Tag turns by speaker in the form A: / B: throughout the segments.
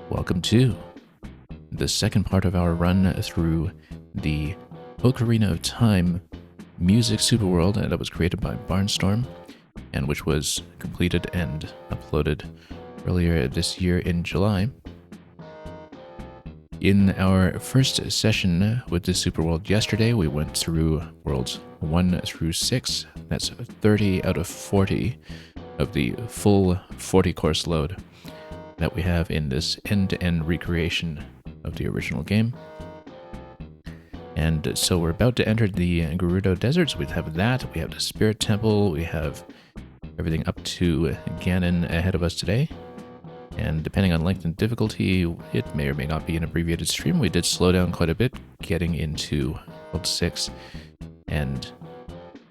A: Welcome to the second part of our run through the Ocarina of Time music superworld that was created by Barnstorm, and which was completed and uploaded earlier this year in July. In our first session with the superworld yesterday, we went through worlds 1 through 6. That's 30 out of 40 of the full 40-course load that we have in this end-to-end recreation of the original game. And so we're about to enter the Gerudo Deserts. We have that, we have the Spirit Temple, we have everything up to Ganon ahead of us today. And depending on length and difficulty, it may or may not be an abbreviated stream. We did slow down quite a bit getting into World 6 and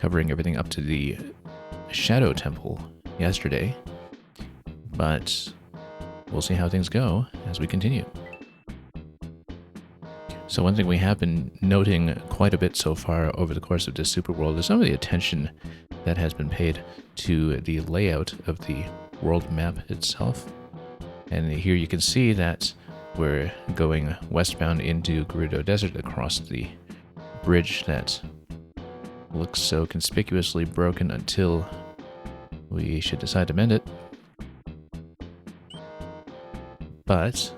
A: covering everything up to the Shadow Temple yesterday. But we'll see how things go as we continue. So one thing we have been noting quite a bit so far over the course of this superworld is some of the attention that has been paid to the layout of the world map itself. And here you can see that we're going westbound into Gerudo Desert across the bridge that looks so conspicuously broken until we should decide to mend it. But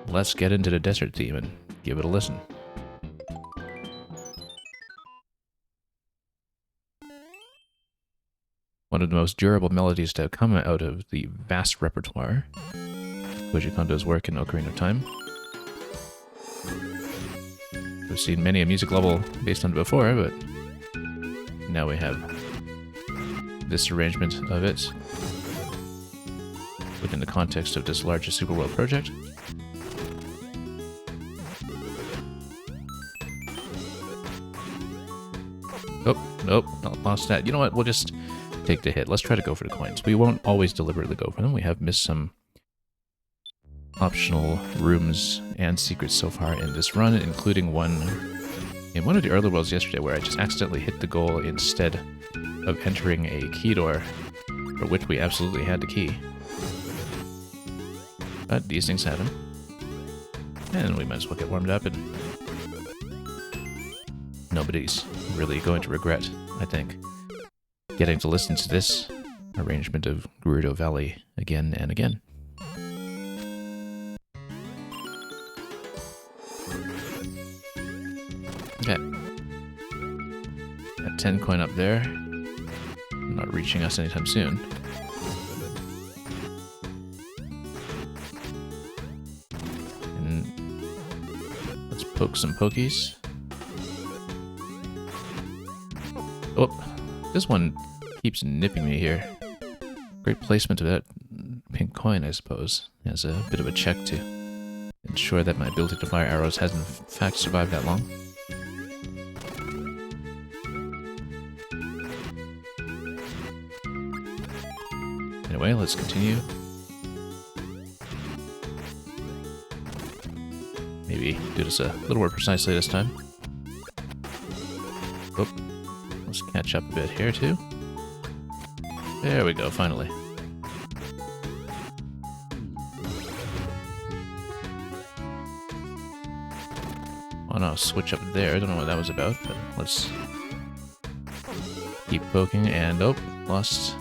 A: let's get into the desert theme and give it a listen. One of the most durable melodies to have come out of the vast repertoire Koji Kondo's work in Ocarina of Time. We've seen many a music level based on it before, but now we have this arrangement of it within the context of this largest superworld project. Oh, nope, lost that. You know what, we'll just take the hit. Let's try to go for the coins. We won't always deliberately go for them. We have missed some optional rooms and secrets so far in this run, including one in one of the early worlds yesterday where I just accidentally hit the goal instead of entering a key door, for which we absolutely had the key. But these things happen. And we might as well get warmed up, and nobody's really going to regret, I think, getting to listen to this arrangement of Gerudo Valley again and again. Okay. That 10 coin up there. Not reaching us anytime soon. And let's poke some pokies. Oh, this one keeps nipping me here. Great placement of that pink coin, I suppose, as a bit of a check to ensure that my ability to fire arrows has in fact survived that long. Anyway, let's continue. Maybe do this a little more precisely this time. Oh, let's catch up a bit here too. There we go, finally. Oh no, switch up there. I don't know what that was about, but let's keep poking and oh, lost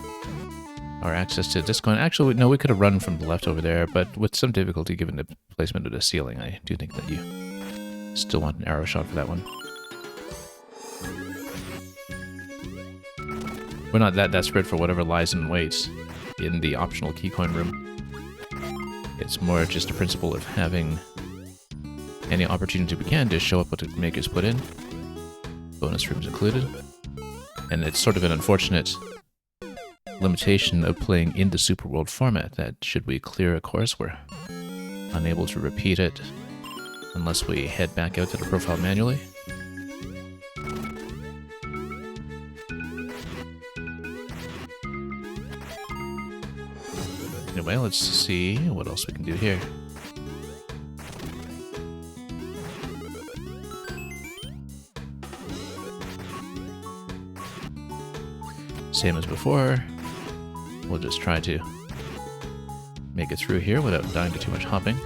A: our access to this coin. Actually, no, we could have run from the left over there, but with some difficulty given the placement of the ceiling, I do think that you still want an arrow shot for that one. We're not that desperate for whatever lies in wait in the optional key coin room. It's more just a principle of having any opportunity we can to show up what the makers put in. Bonus rooms included. And it's sort of an unfortunate limitation of playing in the superworld format that should we clear a course, we're unable to repeat it unless we head back out to the profile manually. Anyway, let's see what else we can do here. Same as before. We'll just try to make it through here without dying to too much hopping.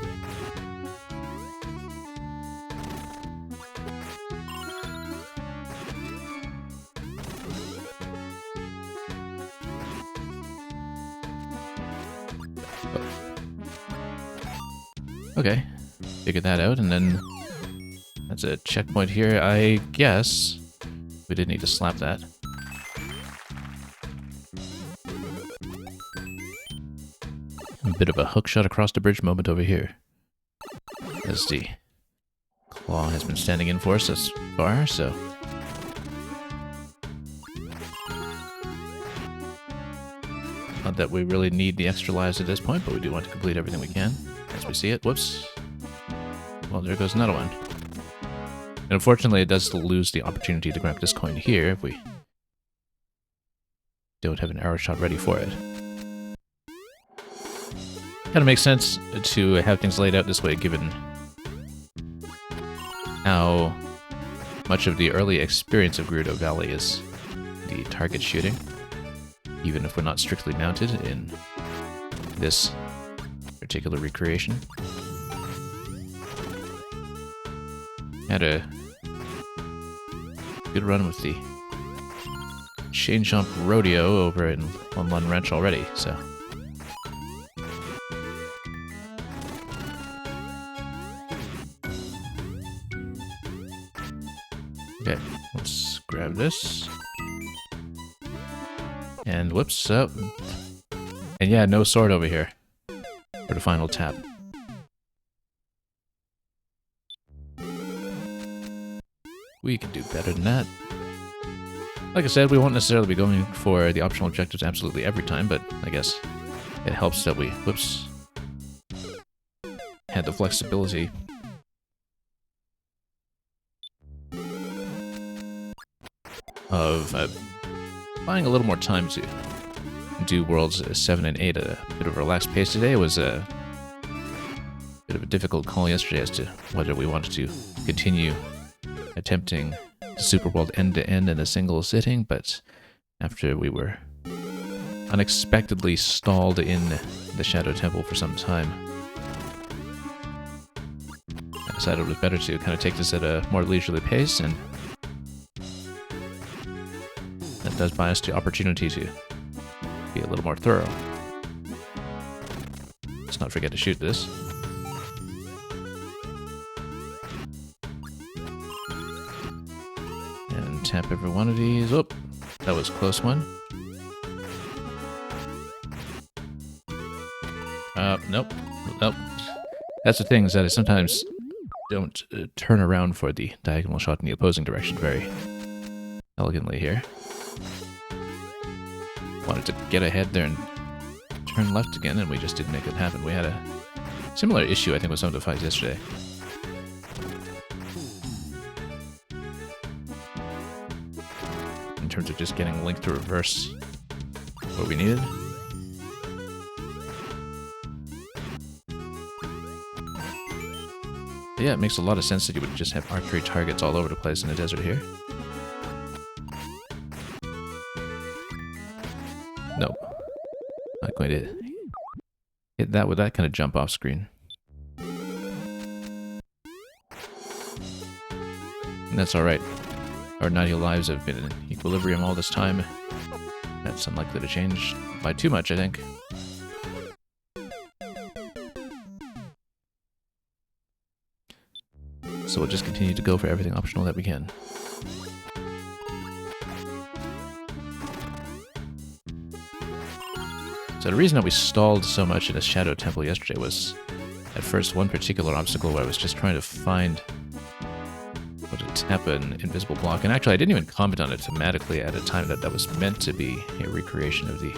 A: Okay, figured that out, and then that's a checkpoint here. I guess we did need to slap that. A bit of a hookshot across the bridge moment over here, as the claw has been standing in for us thus far, so... Not that we really need the extra lives at this point, but we do want to complete everything we can as we see it. Whoops. Well, there goes another one. And unfortunately, it does lose the opportunity to grab this coin here if we don't have an arrow shot ready for it. Kind of makes sense to have things laid out this way, given how much of the early experience of Gerudo Valley is the target shooting, even if we're not strictly mounted in this particular recreation. Had a good run with the Chain Chomp Rodeo over in Lon Ranch already, so... Okay, let's grab this. And whoops, up. And yeah, no sword over here for the final tap. We can do better than that. Like I said, we won't necessarily be going for the optional objectives absolutely every time, but I guess it helps that we, whoops, had the flexibility of buying a little more time to do Worlds 7 and 8 at a bit of a relaxed pace today. It was a bit of a difficult call yesterday as to whether we wanted to continue attempting the Super World end-to-end in a single sitting, but after we were unexpectedly stalled in the Shadow Temple for some time, I decided it was better to kind of take this at a more leisurely pace, and that does buy us the opportunity to be a little more thorough. Let's not forget to shoot this. And tap every one of these. Oh, that was a close one. Nope. Nope. That's the thing, is that I sometimes don't turn around for the diagonal shot in the opposing direction very elegantly here. Wanted to get ahead there and turn left again, and we just didn't make it happen. We had a similar issue, I think, with some of the fights yesterday. In terms of just getting Link to reverse what we needed. But yeah, it makes a lot of sense that you would just have archery targets all over the place in the desert here. Nope. Not going to hit that with that kind of jump off screen. And that's alright. Our 90 lives have been in equilibrium all this time. That's unlikely to change by too much, I think. So we'll just continue to go for everything optional that we can. So the reason that we stalled so much in the Shadow Temple yesterday was, at first, one particular obstacle where I was just trying to find how to tap an invisible block. And actually, I didn't even comment on it thematically at a time that was meant to be a recreation of the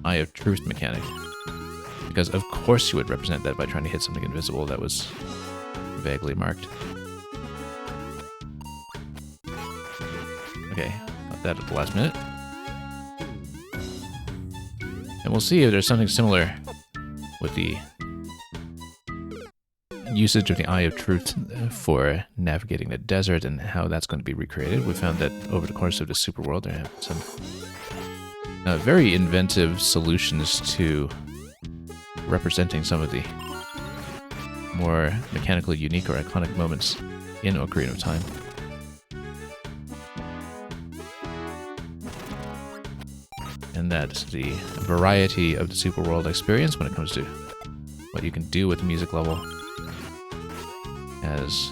A: Eye of Truth mechanic. Because of course you would represent that by trying to hit something invisible that was vaguely marked. Okay, got that at the last minute. And we'll see if there's something similar with the usage of the Eye of Truth for navigating the desert and how that's going to be recreated. We found that over the course of the Super World, there have some very inventive solutions to representing some of the more mechanically unique or iconic moments in Ocarina of Time. And that the variety of the Super World experience when it comes to what you can do with the music level has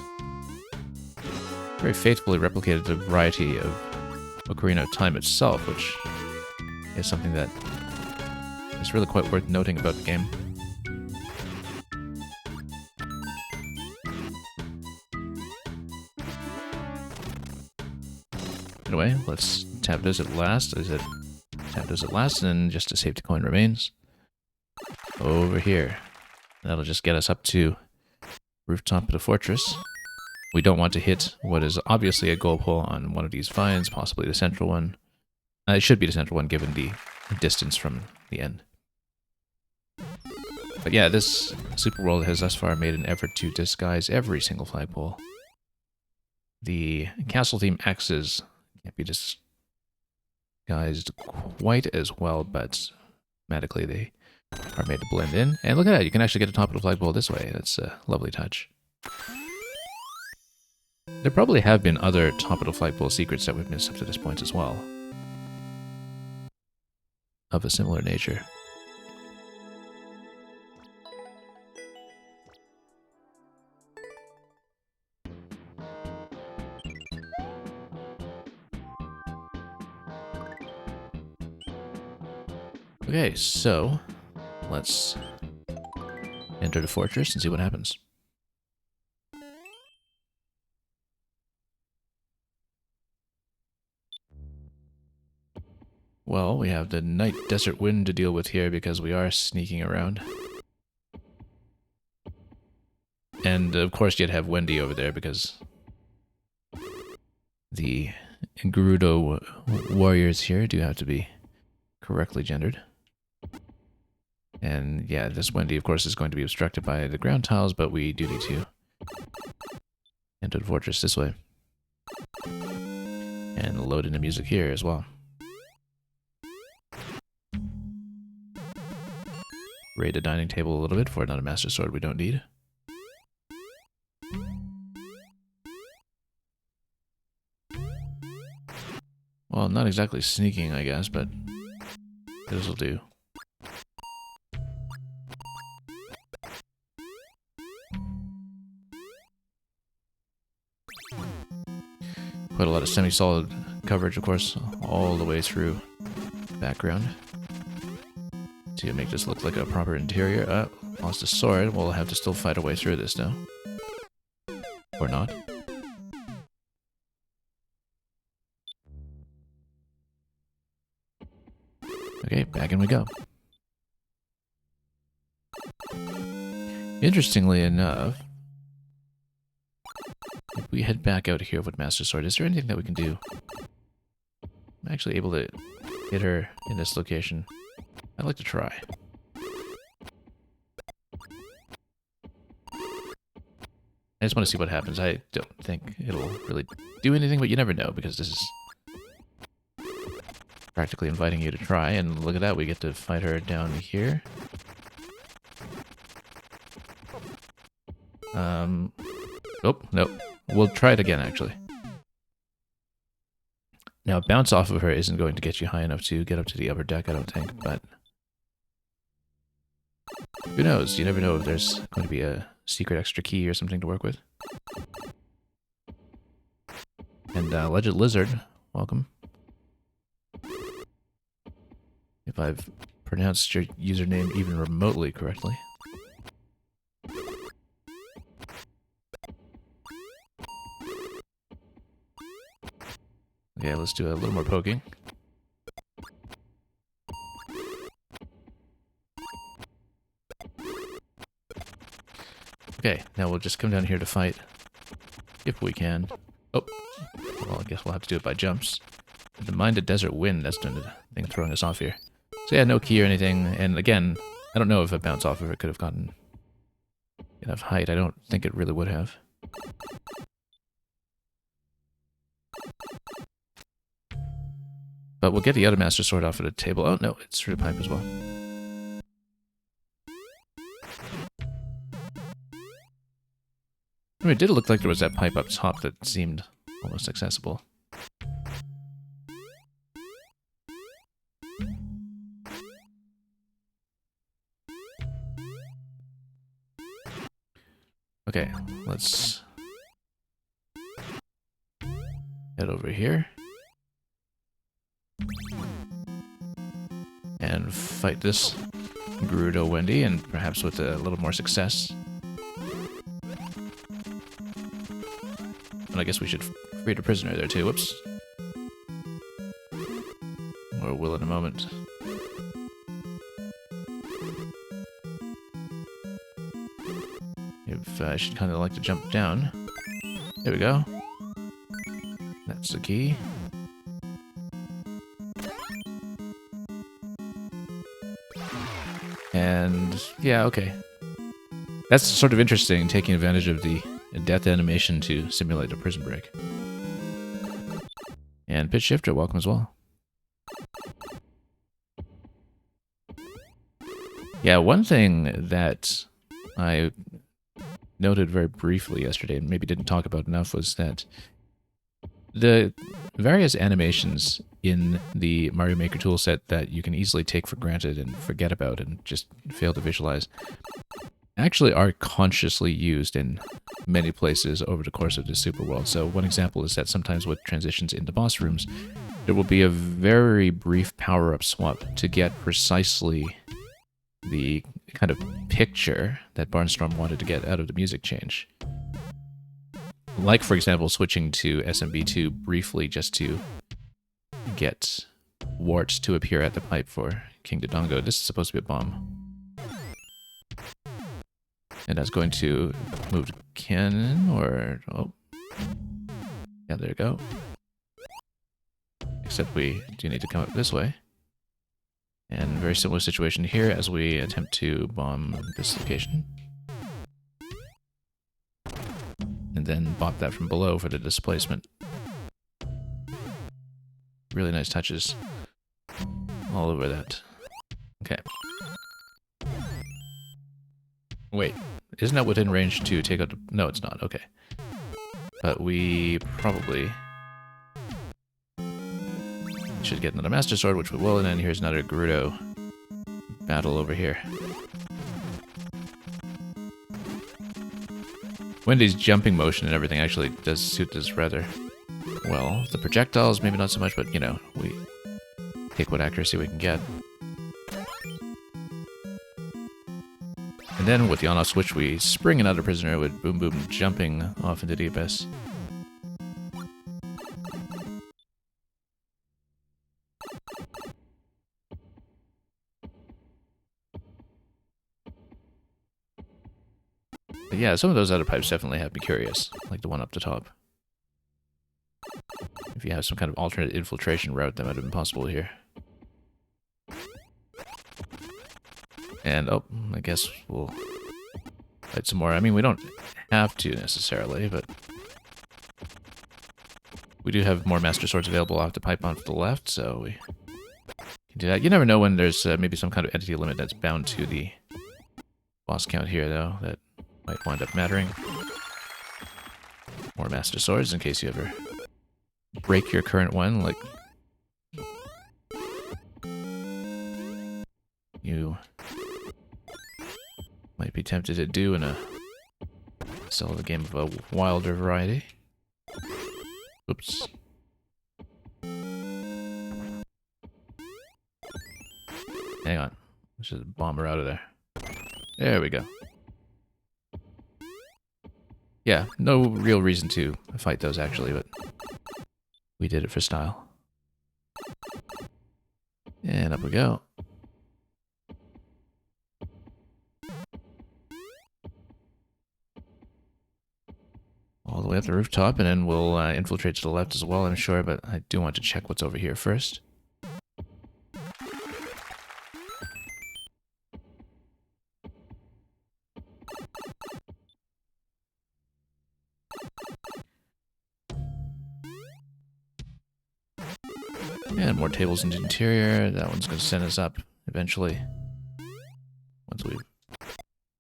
A: very faithfully replicated the variety of Ocarina of Time itself, which is something that is really quite worth noting about the game. Anyway, let's tap Visit Last. Is it tap Visit Last, and just a safety coin remains over here. That'll just get us up to rooftop of the fortress. We don't want to hit what is obviously a goal pole on one of these vines, possibly the central one. It should be the central one given the distance from the end. But yeah, this Super World has thus far made an effort to disguise every single flagpole. The castle theme X's can't be disguised quite as well, but thematically they are made to blend in. And look at that, you can actually get to top of the flagpole this way. That's a lovely touch. There probably have been other top of the flagpole secrets that we've missed up to this point as well, of a similar nature. Okay, so let's enter the fortress and see what happens. Well, we have the night desert wind to deal with here because we are sneaking around. And of course you'd have Wendy over there because the Gerudo warriors here do have to be correctly gendered. And yeah, this Wendy, of course, is going to be obstructed by the ground tiles, but we do need to enter the fortress this way. And load in the music here as well. Raid the dining table a little bit for another Master Sword we don't need. Well, not exactly sneaking, I guess, but this will do. Quite a lot of semi-solid coverage, of course, all the way through the background to make this look like a proper interior. Lost a sword. We'll have to still fight our way through this, though. Or not. Okay, back in we go. Interestingly enough, if we head back out here with Master Sword, is there anything that we can do? I'm actually able to hit her in this location. I'd like to try. I just want to see what happens. I don't think it'll really do anything, but you never know, because this is practically inviting you to try. And look at that, we get to fight her down here. Oh, no. We'll try it again, actually. Now, bounce off of her isn't going to get you high enough to get up to the upper deck, I don't think, but who knows? You never know if there's going to be a secret extra key or something to work with. And Legend Lizard, welcome. If I've pronounced your username even remotely correctly. Okay, let's do a little more poking. Okay, now we'll just come down here to fight, if we can. Oh, well, I guess we'll have to do it by jumps. The Minded Desert Wind, that's the thing throwing us off here. So yeah, no key or anything, and again, I don't know if a bounce off of it could have gotten enough height. I don't think it really would have. But we'll get the other Master Sword off of the table. Oh no, it's through the pipe as well. I mean, it did look like there was that pipe up top that seemed almost accessible. Okay, let's head over here and fight this Gerudo Wendy, and perhaps with a little more success. And I guess we should free a prisoner there too. Whoops. Or will in a moment. If I should kind of like to jump down. There we go. That's the key. And yeah, okay. That's sort of interesting, taking advantage of the death animation to simulate a prison break. And Pitch Shifter, welcome as well. Yeah, one thing that I noted very briefly yesterday, and maybe didn't talk about enough, was that the various animations in the Mario Maker toolset that you can easily take for granted and forget about and just fail to visualize actually are consciously used in many places over the course of the Super World. So one example is that sometimes with transitions into boss rooms, there will be a very brief power-up swap to get precisely the kind of picture that Barnstorm wanted to get out of the music change. Like, for example, switching to SMB2 briefly just to get Wart to appear at the pipe for King Dodongo. This is supposed to be a bomb. And that's going to move the cannon, or... oh. Yeah, there you go. Except we do need to come up this way. And very similar situation here as we attempt to bomb this location. And then bop that from below for the displacement. Really nice touches all over that. Okay. Wait, isn't that within range to take out the... no, it's not. Okay. But we probably should get another Master Sword, which we will, and then here's another Gerudo battle over here. Wendy's jumping motion and everything actually does suit this rather well. The projectiles, maybe not so much, but, you know, we take what accuracy we can get. And then with the on-off switch, we spring another prisoner with Boom Boom jumping off into the abyss. But yeah, some of those other pipes definitely have me curious, like the one up the top. If you have some kind of alternate infiltration route, that might have been possible here. And, oh, I guess we'll fight some more. I mean, we don't have to necessarily, but we do have more Master Swords available off the pipe on to the left, so we can do that. You never know when there's maybe some kind of entity limit that's bound to the boss count here, though, that might wind up mattering. More Master Swords in case you ever break your current one, like you might be tempted to do in a Zelda game of a wilder variety. Oops. Hang on. Let's just bomb her out of there. There we go. Yeah, no real reason to fight those actually, but we did it for style. And up we go. All the way up the rooftop, and then we'll infiltrate to the left as well, I'm sure, but I do want to check what's over here first. And more tables in the interior. That one's going to send us up eventually. Once we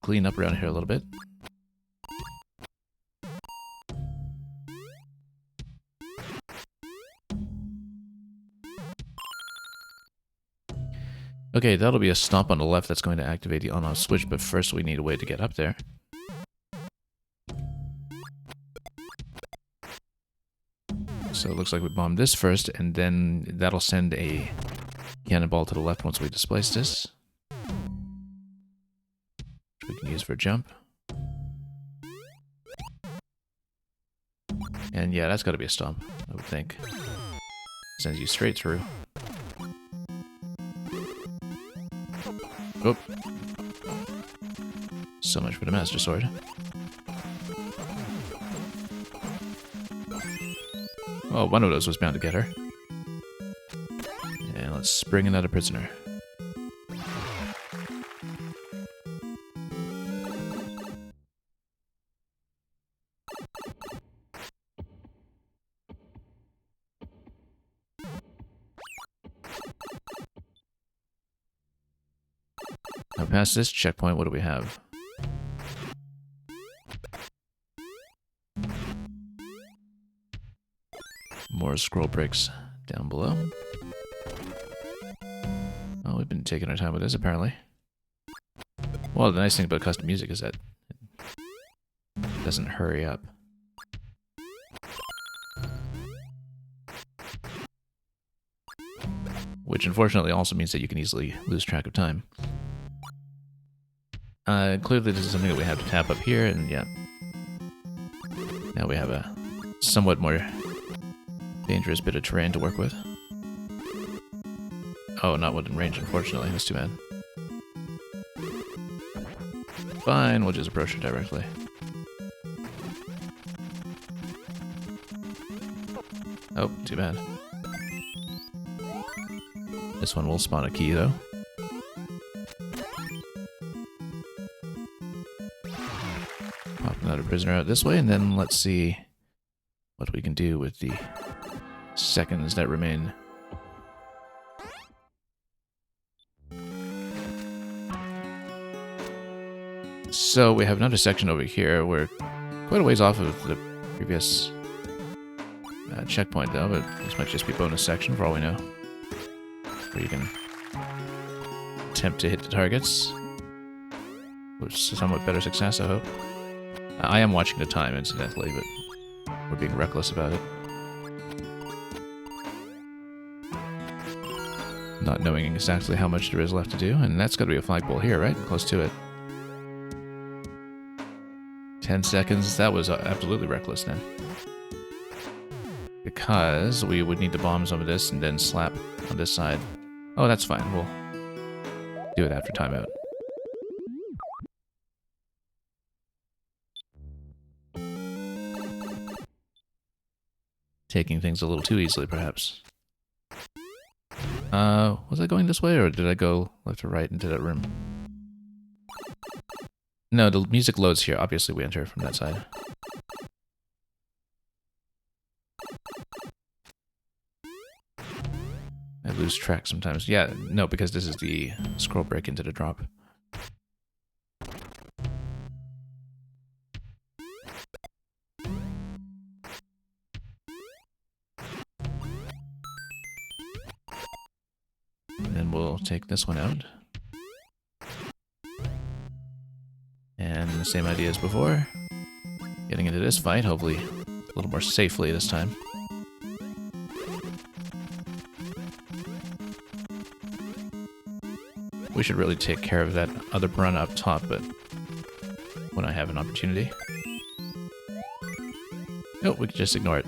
A: clean up around here a little bit. Okay, that'll be a stomp on the left that's going to activate the on-off switch, but first we need a way to get up there. So it looks like we bombed this first, and then that'll send a cannonball to the left once we displace this. Which we can use for a jump. And yeah, that's got to be a stomp, I would think. Sends you straight through. Oh. So much for the Master Sword. Oh, one of those was bound to get her. And let's spring another prisoner. Now past this checkpoint, what do we have? More scroll breaks down below. Oh, we've been taking our time with this, apparently. Well, the nice thing about custom music is that it doesn't hurry up. Which unfortunately also means that you can easily lose track of time. Clearly this is something that we have to tap up here, and yeah. Now we have a somewhat more dangerous bit of terrain to work with. Oh, not within range, unfortunately. That's too bad. Fine, we'll just approach it directly. Oh, too bad. This one will spawn a key, though. Pop another prisoner out this way, and then let's see what we can do with the seconds that remain. So we have another section over here. We're quite a ways off of the previous checkpoint, though, but this might just be a bonus section for all we know. Where you can attempt to hit the targets with somewhat better success, I hope. I am watching the time, incidentally, but we're being reckless about it. Not knowing exactly how much there is left to do, and that's got to be a flagpole here, right? Close to it. 10 seconds, that was absolutely reckless then. Because we would need to bomb some of this and then slap on this side. Oh, that's fine, we'll do it after timeout. Taking things a little too easily, perhaps. Was I going this way, or did I go left or right into that room? No, the music loads here. Obviously, we enter from that side. I lose track sometimes. Yeah, no, because this is the scroll break into the drop. And then we'll take this one out. And the same idea as before. Getting into this fight, hopefully a little more safely this time. We should really take care of that other piranha up top, but when I have an opportunity. Oh, we can just ignore it.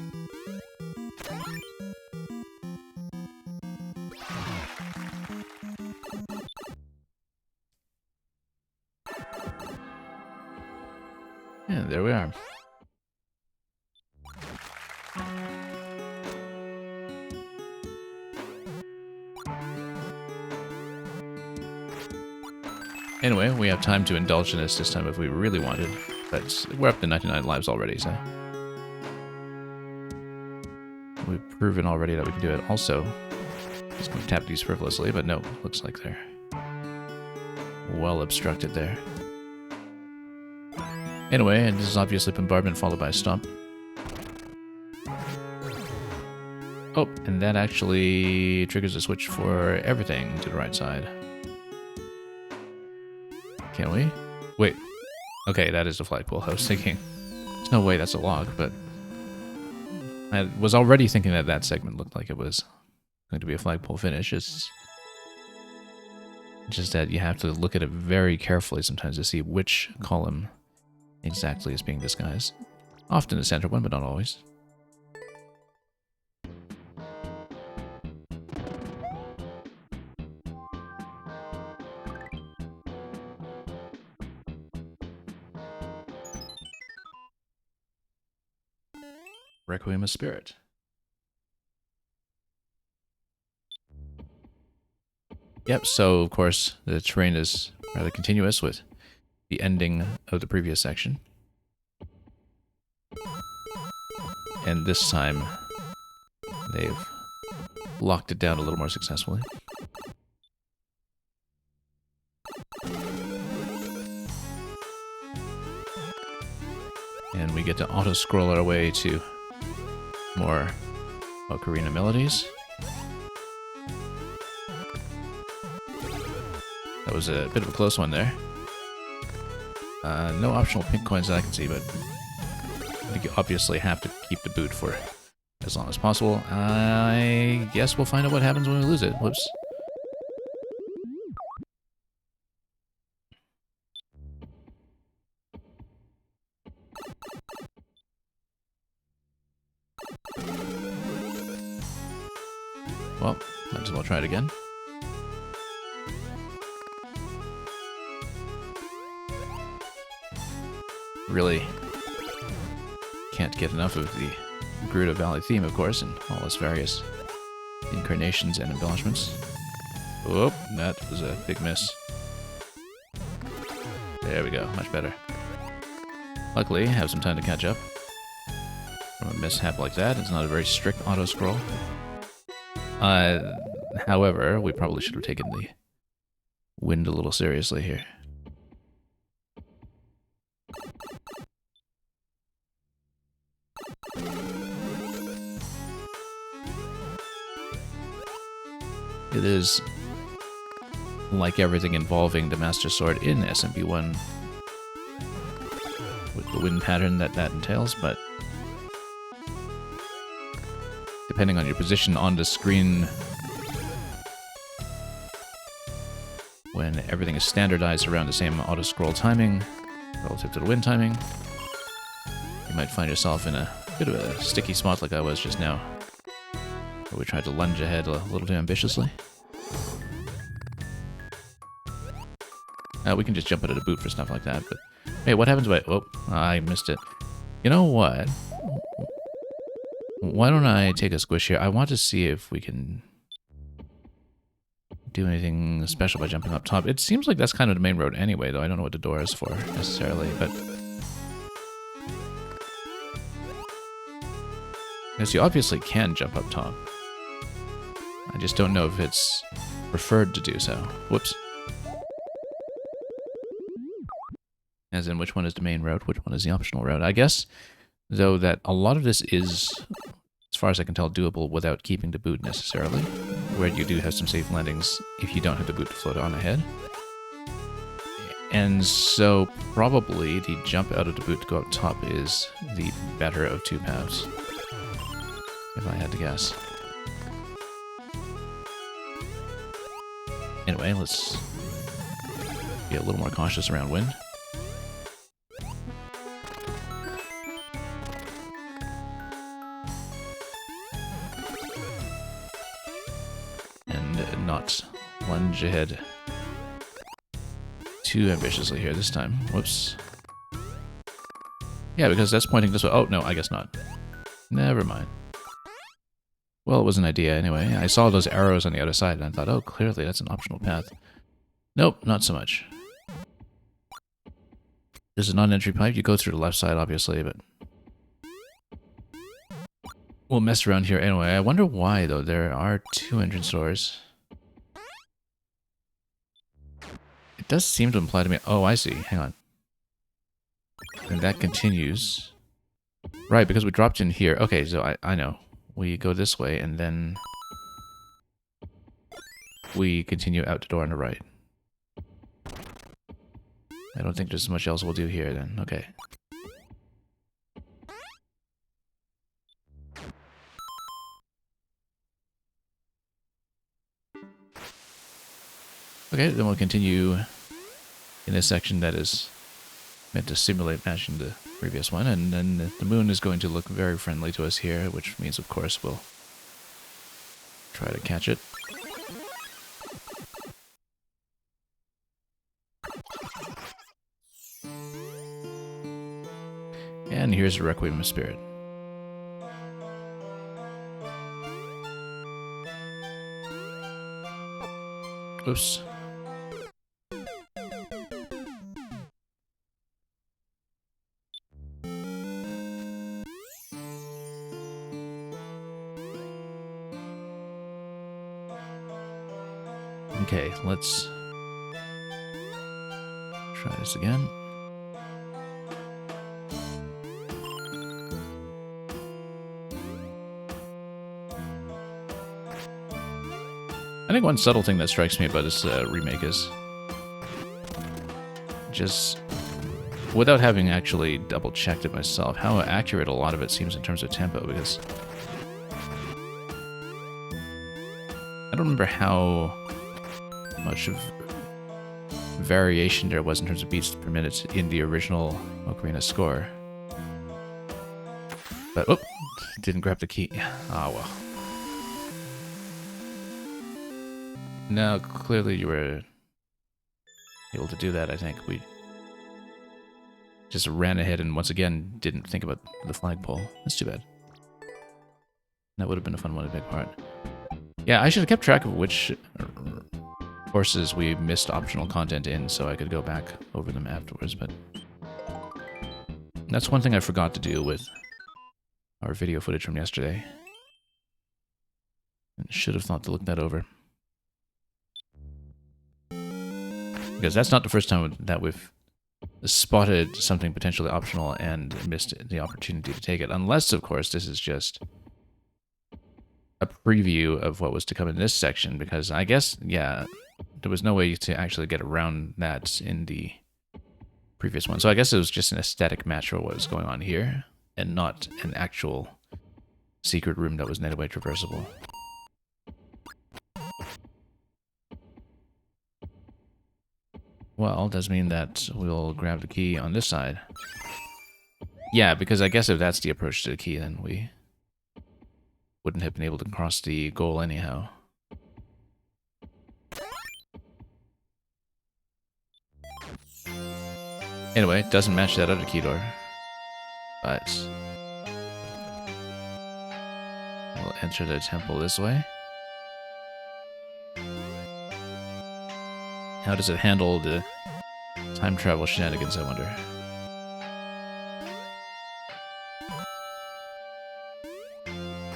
A: And there we are. Anyway, we have time to indulge in this time if we really wanted. But we're up to 99 lives already, so... We've proven already that we can do it. Also, just going to tap these frivolously, but no, looks like they're well obstructed there. Anyway, and this is obviously bombardment followed by a stomp. Oh, and that actually triggers a switch for everything to the right side. Can we? Wait. Okay, that is the flagpole. I was thinking, there's no way that's a log, but... I was already thinking that that segment looked like it was going to be a flagpole finish. It's just that you have to look at it very carefully sometimes to see which column exactly is being disguised. Often the center one, but not always. Requiem of Spirit. Yep, so of course the terrain is rather continuous with the ending of the previous section. And this time they've locked it down a little more successfully. And we get to auto-scroll our way to more ocarina melodies. That was a bit of a close one there. No optional pink coins that I can see, but I think you obviously have to keep the boot for as long as possible. I guess we'll find out what happens when we lose it. Whoops. Well, might as well try it again. Really can't get enough of the Gerudo Valley theme, of course, and all its various incarnations and embellishments. Oh, that was a big miss. There we go, much better. Luckily, I have some time to catch up. From a mishap like that, it's not a very strict auto-scroll. However, we probably should have taken the wind a little seriously here. It is like everything involving the Master Sword in SMP1 with the wind pattern that entails, but depending on your position on the screen, when everything is standardized around the same auto-scroll timing relative to the wind timing, you might find yourself in a bit of a sticky spot like I was just now, where we tried to lunge ahead a little too ambitiously. We can just jump into the boot for stuff like that, but hey, what happens when... Oh, I missed it. You know what? Why don't I take a squish here? I want to see if we can do anything special by jumping up top. It seems like that's kind of the main road anyway, though. I don't know what the door is for, necessarily, but... Because you obviously can jump up top. I just don't know if it's preferred to do so. Whoops. As in, which one is the main road, which one is the optional road. I guess, though, that a lot of this is, as far as I can tell, doable without keeping the boot necessarily, where you do have some safe landings if you don't have the boot to float on ahead. And so, probably, the jump out of the boot to go up top is the better of two paths, if I had to guess. Anyway, let's be a little more cautious around wind. And not lunge ahead too ambitiously here this time. Whoops. Yeah, because that's pointing this way. Oh, no, I guess not. Never mind. Well, it was an idea anyway. I saw those arrows on the other side and I thought, oh, clearly that's an optional path. Nope, not so much. This is not an entry pipe. You go through the left side, obviously, but... we'll mess around here anyway. I wonder why, though. There are two entrance doors. It does seem to imply to me... oh, I see. Hang on. And that continues. Right, because we dropped in here. Okay, so I know. We go this way, and then... we continue out the door on the right. I don't think there's much else we'll do here, then. Okay. Okay, then we'll continue in this section that is meant to simulate matching the previous one, and then the moon is going to look very friendly to us here, which means, of course, we'll try to catch it. And here's the Requiem of Spirit. Oops. Okay, let's try this again. I think one subtle thing that strikes me about this remake is just, without having actually double-checked it myself, how accurate a lot of it seems in terms of tempo, because I don't remember how much of variation there was in terms of beats per minute in the original Ocarina score. But, oh, didn't grab the key. Ah, well. No, clearly you were able to do that, I think. We just ran ahead and once again didn't think about the flagpole. That's too bad. That would have been a fun one, a big part. Yeah, I should have kept track of which courses we missed optional content in so I could go back over them afterwards, but that's one thing I forgot to do with our video footage from yesterday. And should have thought to look that over. Because that's not the first time that we've spotted something potentially optional and missed the opportunity to take it. Unless, of course, this is just a preview of what was to come in this section. Because I guess, yeah, there was no way to actually get around that in the previous one. So I guess it was just an aesthetic match for what was going on here. And not an actual secret room that was in any way traversable. Well, does mean that we'll grab the key on this side. Yeah, because I guess if that's the approach to the key, then we wouldn't have been able to cross the goal anyhow. Anyway, it doesn't match that other key door. But we'll enter the temple this way. How does it handle the time travel shenanigans, I wonder?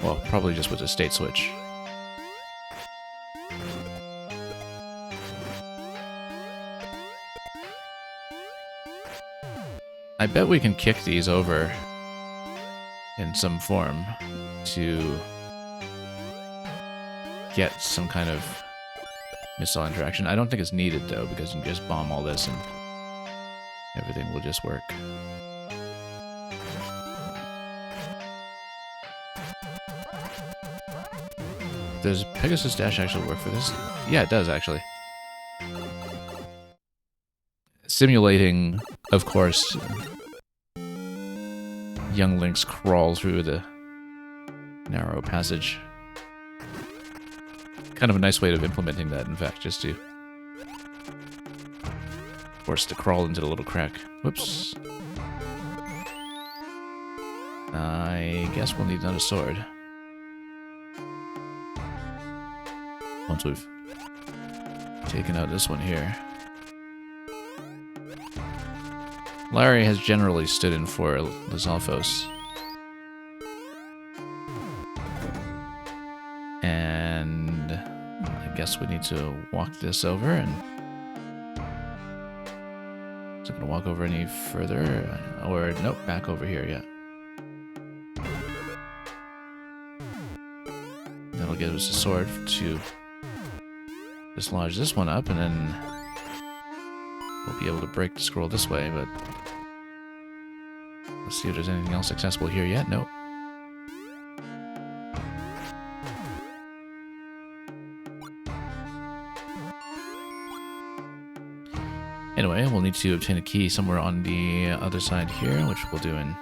A: Well, probably just with a state switch. I bet we can kick these over in some form to get some kind of missile interaction. I don't think it's needed, though, because you can just bomb all this and everything will just work. Does Pegasus Dash actually work for this? Yeah, it does, actually. Simulating, of course, young Link's crawl through the narrow passage. Kind of a nice way of implementing that, in fact, just to force to crawl into the little crack. Whoops. I guess we'll need another sword. Once we've taken out this one here. Larry has generally stood in for Lizalfos. And I guess we need to walk this over, and is it going to walk over any further? Or, nope, back over here, yeah. That'll give us a sword to dislodge this one up, and then we'll be able to break the scroll this way, but let's see if there's anything else accessible here yet. Nope. need to obtain a key somewhere on the other side here, which we'll do in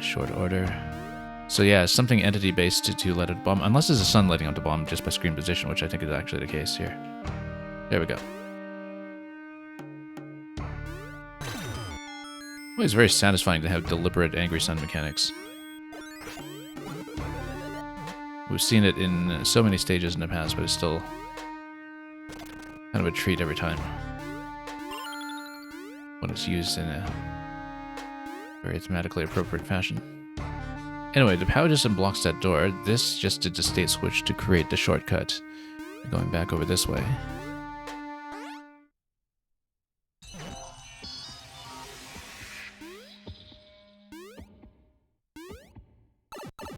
A: short order. So yeah, something entity-based to let it bomb, unless there's a sun lighting up the bomb just by screen position, which I think is actually the case here. There we go. Well, it's very satisfying to have deliberate angry sun mechanics. We've seen it in so many stages in the past, but it's still kind of a treat every time when it's used in a very thematically appropriate fashion. Anyway, the power just unblocks that door. This just did the state switch to create the shortcut. Going back over this way.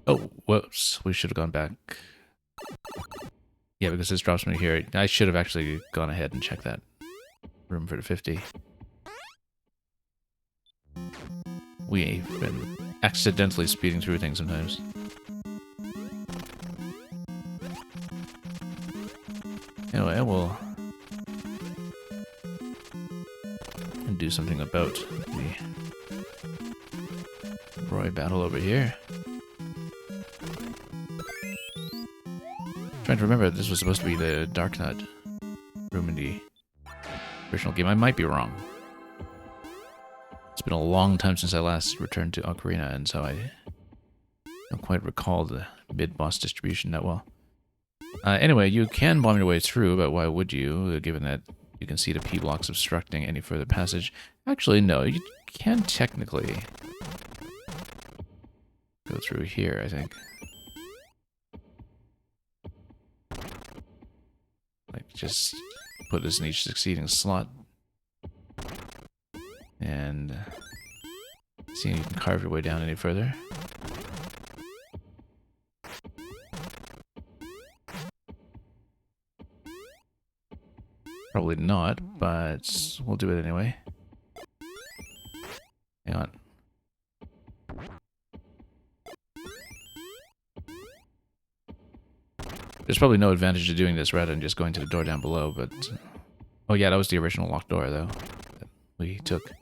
A: Oh, whoops. We should have gone back. Yeah, because this drops me here. I should have actually gone ahead and checked that room for the 50. We've been accidentally speeding through things sometimes. Anyway, we'll do something about the Roy battle over here. Trying to remember, this was supposed to be the Dark Nut room in the original game. I might be wrong. It's been a long time since I last returned to Ocarina, and so I don't quite recall the mid-boss distribution that well. Anyway, you can bomb your way through, but why would you, given that you can see the P-blocks obstructing any further passage? Actually, no, you can technically go through here, I think. Like, just put this in each succeeding slot. And see if you can carve your way down any further. Probably not, but we'll do it anyway. Hang on. There's probably no advantage to doing this rather than just going to the door down below, but... Oh yeah, that was the original locked door, though, that we took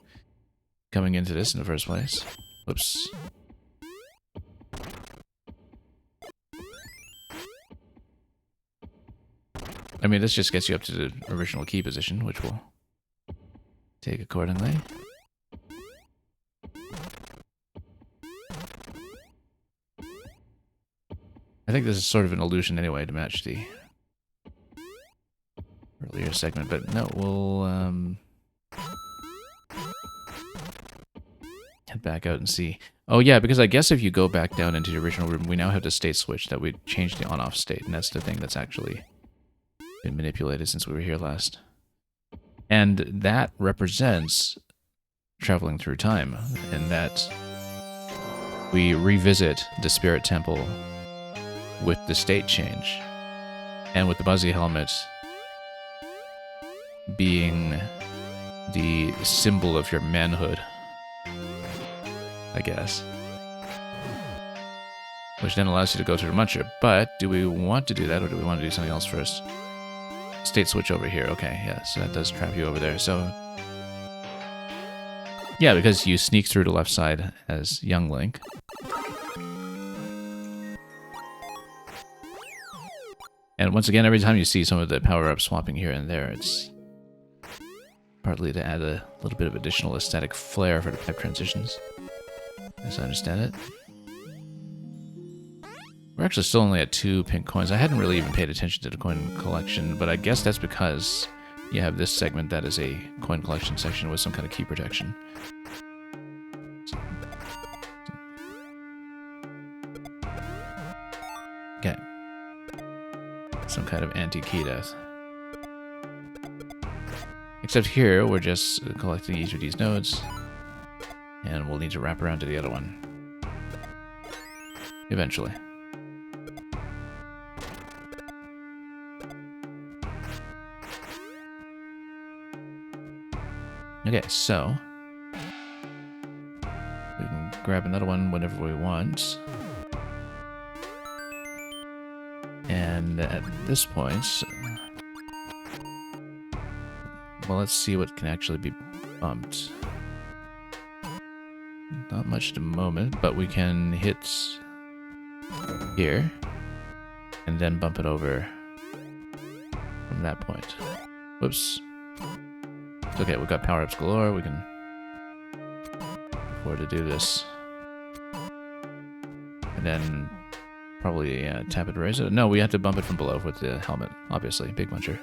A: coming into this in the first place. Whoops. I mean, this just gets you up to the original key position, which we'll take accordingly. I think this is sort of an illusion anyway to match the earlier segment, but no, we'll head back out and see. Oh yeah, because I guess if you go back down into the original room, we now have the state switch that we changed the on-off state, and that's the thing that's actually been manipulated since we were here last. And that represents traveling through time, in that we revisit the Spirit Temple with the state change, and with the Buzzy Helmet being the symbol of your manhood, I guess. Which then allows you to go to the Muncher. But do we want to do that, or do we want to do something else first? State switch over here. Okay, yeah, so that does trap you over there. So, yeah, because you sneak through the left side as young Link. And once again, every time you see some of the power-ups swapping here and there, it's partly to add a little bit of additional aesthetic flair for the pipe transitions, as I understand it. We're actually still only at 2 pink coins. I hadn't really even paid attention to the coin collection, but I guess that's because you have this segment that is a coin collection section with some kind of key protection. Okay. Some kind of anti-key death. Except here, we're just collecting each of these nodes, and we'll need to wrap around to the other one. Eventually. Okay, so we can grab another one whenever we want. And at this point, well, let's see what can actually be bumped. Not much at the moment, but we can hit here and then bump it over from that point. Whoops. It's okay, we've got power-ups galore. We can afford to do this. And then probably tap it, raise it. No, we have to bump it from below with the helmet, obviously. Big muncher.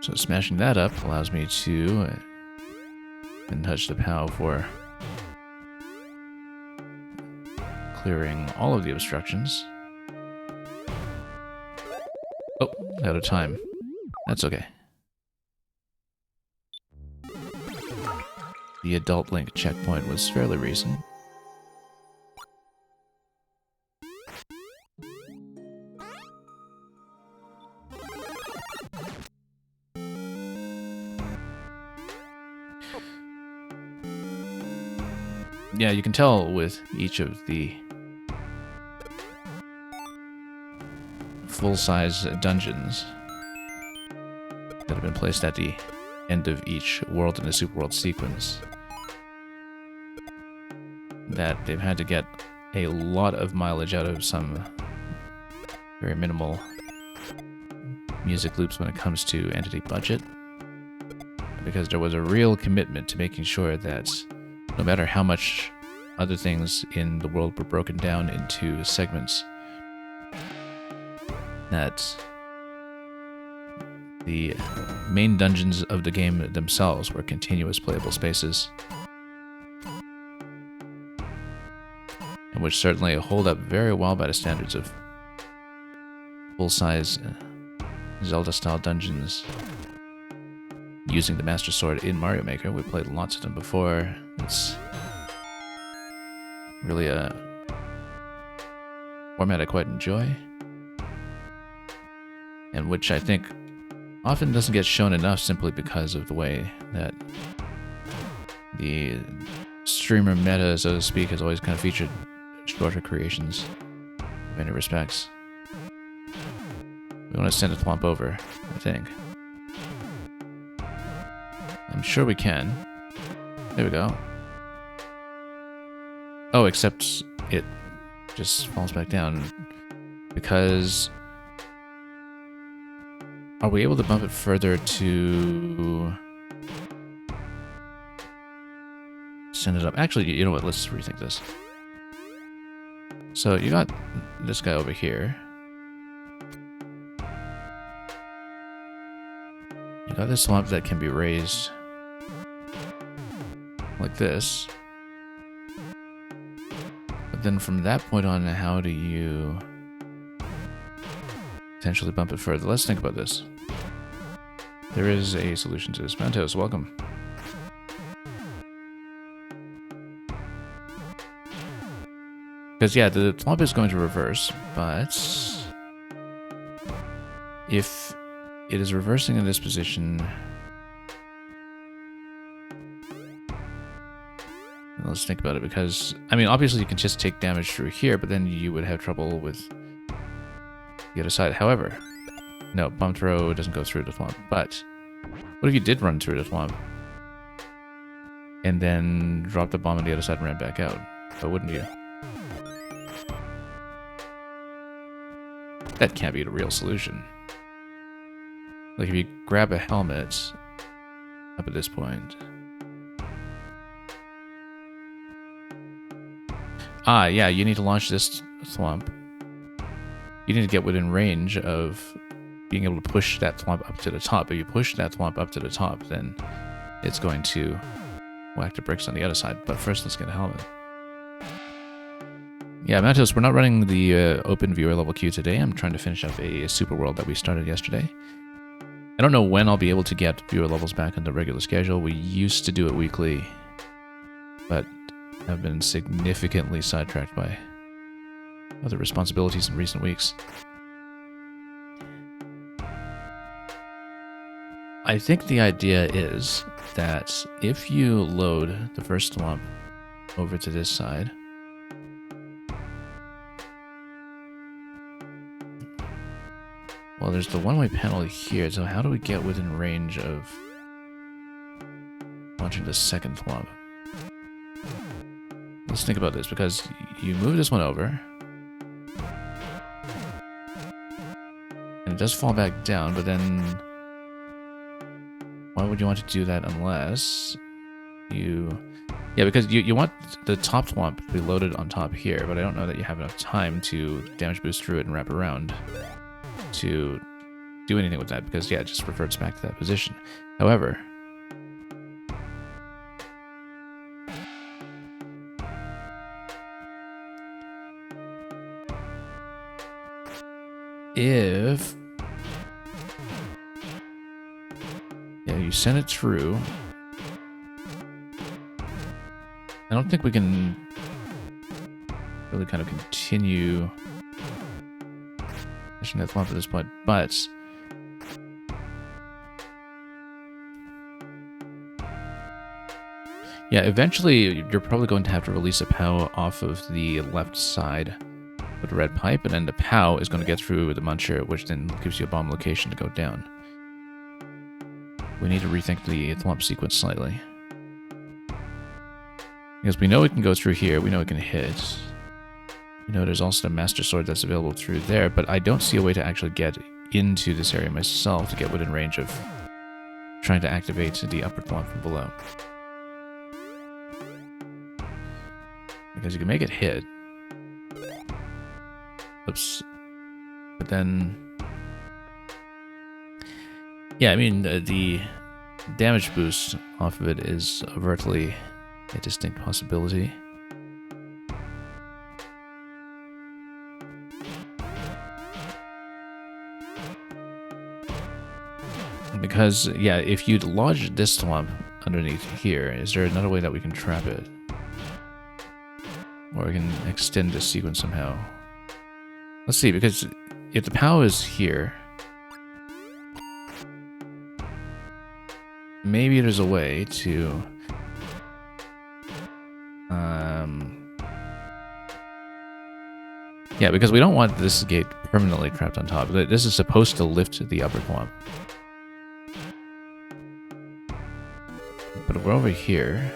A: So smashing that up allows me to and touch the POW for clearing all of the obstructions. Oh, out of time. That's okay. The Adult Link checkpoint was fairly recent. Yeah, you can tell with each of the full-size dungeons that have been placed at the end of each world in the Super World sequence that they've had to get a lot of mileage out of some very minimal music loops when it comes to entity budget, because there was a real commitment to making sure that no matter how much other things in the world were broken down into segments, that the main dungeons of the game themselves were continuous playable spaces, and which certainly hold up very well by the standards of full-size Zelda-style dungeons using the Master Sword in Mario Maker. We played lots of them before. It's really a format I quite enjoy, and which I think often doesn't get shown enough simply because of the way that the streamer meta, so to speak, has always kind of featured shorter creations in many respects. We want to send a thwomp over, I think. I'm sure we can. There we go. Oh, except it just falls back down. Because... are we able to bump it further to... send it up? Actually, you know what? Let's rethink this. So you got this guy over here. You got this swamp that can be raised like this. But then from that point on, how do you potentially bump it further? Let's think about this. There is a solution to this. Mantos, welcome. Because, yeah, the thwomp is going to reverse, but if it is reversing in this position, let's think about it, because, I mean, obviously you can just take damage through here, but then you would have trouble with the other side. However, no, bomb throw doesn't go through the thwomp, but what if you did run through the thwomp and then drop the bomb on the other side and ran back out? Why wouldn't you? That can't be the real solution. Like, if you grab a helmet up at this point... ah, yeah, you need to launch this thwomp. You need to get within range of being able to push that thwomp up to the top. If you push that thwomp up to the top, then it's going to whack the bricks on the other side. But first, let's get a helmet. Yeah, Matos, we're not running the open viewer level queue today. I'm trying to finish up a super world that we started yesterday. I don't know when I'll be able to get viewer levels back on the regular schedule. We used to do it weekly, but I've been significantly sidetracked by other responsibilities in recent weeks. I think the idea is that if you load the first thwomp over to this side, Well, there's the one-way panel here, so how do we get within range of launching the second thwomp? Let's think about this, because you move this one over, and it does fall back down, but then why would you want to do that unless you... Yeah, because you want the top thwomp to be loaded on top here, but I don't know that you have enough time to damage boost through it and wrap around to do anything with that, because yeah, it just reverts back to that position. However, if you send it through, I don't think we can really kind of continue pushing that thwomp at this point, but yeah, eventually you're probably going to have to release a POW off of the left side with the red pipe, and then the POW is going to get through with the muncher, which then gives you a bomb location to go down. We need to rethink the thwomp sequence slightly. Because we know we can go through here, we know we can hit. We know there's also the Master Sword that's available through there, but I don't see a way to actually get into this area myself to get within range of trying to activate the upper thwomp from below. Because you can make it hit. Oops. But then... yeah, I mean, the damage boost off of it is overtly a distinct possibility. Because, yeah, if you'd lodge this thwomp underneath here, is there another way that we can trap it? Or we can extend this sequence somehow? Let's see, because if the POW is here, maybe there's a way to... yeah, because we don't want this gate permanently trapped on top. This is supposed to lift the upper thwomp. But if we're over here...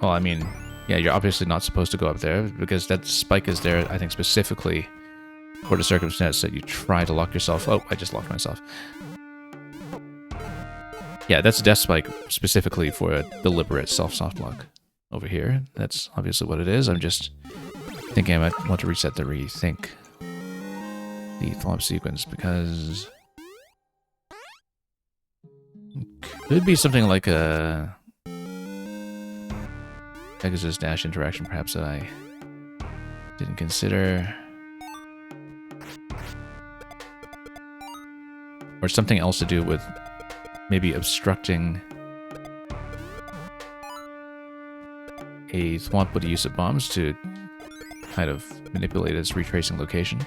A: well, I mean, yeah, you're obviously not supposed to go up there, because that spike is there, I think, specifically for the circumstance that you try to lock yourself... oh, I just locked myself. Yeah, that's a death spike specifically for a deliberate self-soft lock over here. That's obviously what it is. I'm just thinking I might want to reset the rethink the thwomp sequence, because it could be something like a Pegasus dash interaction, perhaps, that I didn't consider. Or something else to do with maybe obstructing a thwomp with the use of bombs to kind of manipulate its retracing location.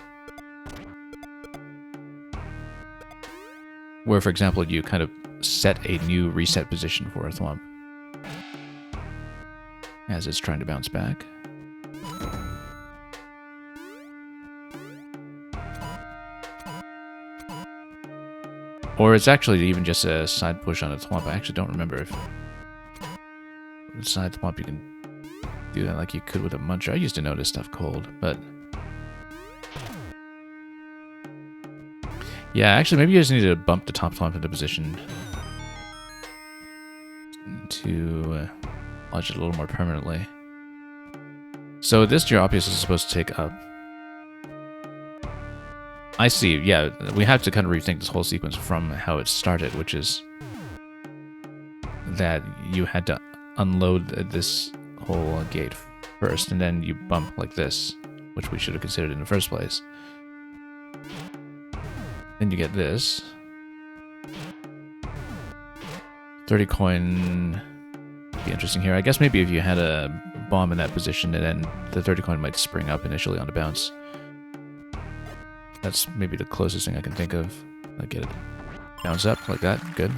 A: Where, for example, you kind of set a new reset position for a thwomp as it's trying to bounce back. Or it's actually even just a side push on a thwomp. I actually don't remember if with a side thwomp you can do that like you could with a muncher. I used to know this stuff cold, but yeah, actually maybe you just need to bump the top thwomp into position to lodge it a little more permanently. So this Geopius is supposed to take up. I see, yeah, we have to kind of rethink this whole sequence from how it started, which is that you had to unload this whole gate first, and then you bump like this, which we should have considered in the first place. Then you get this. 30 coin would be interesting here. I guess maybe if you had a bomb in that position, and then the 30 coin might spring up initially on the bounce. That's maybe the closest thing I can think of. I get it. Bounce up like that. Good.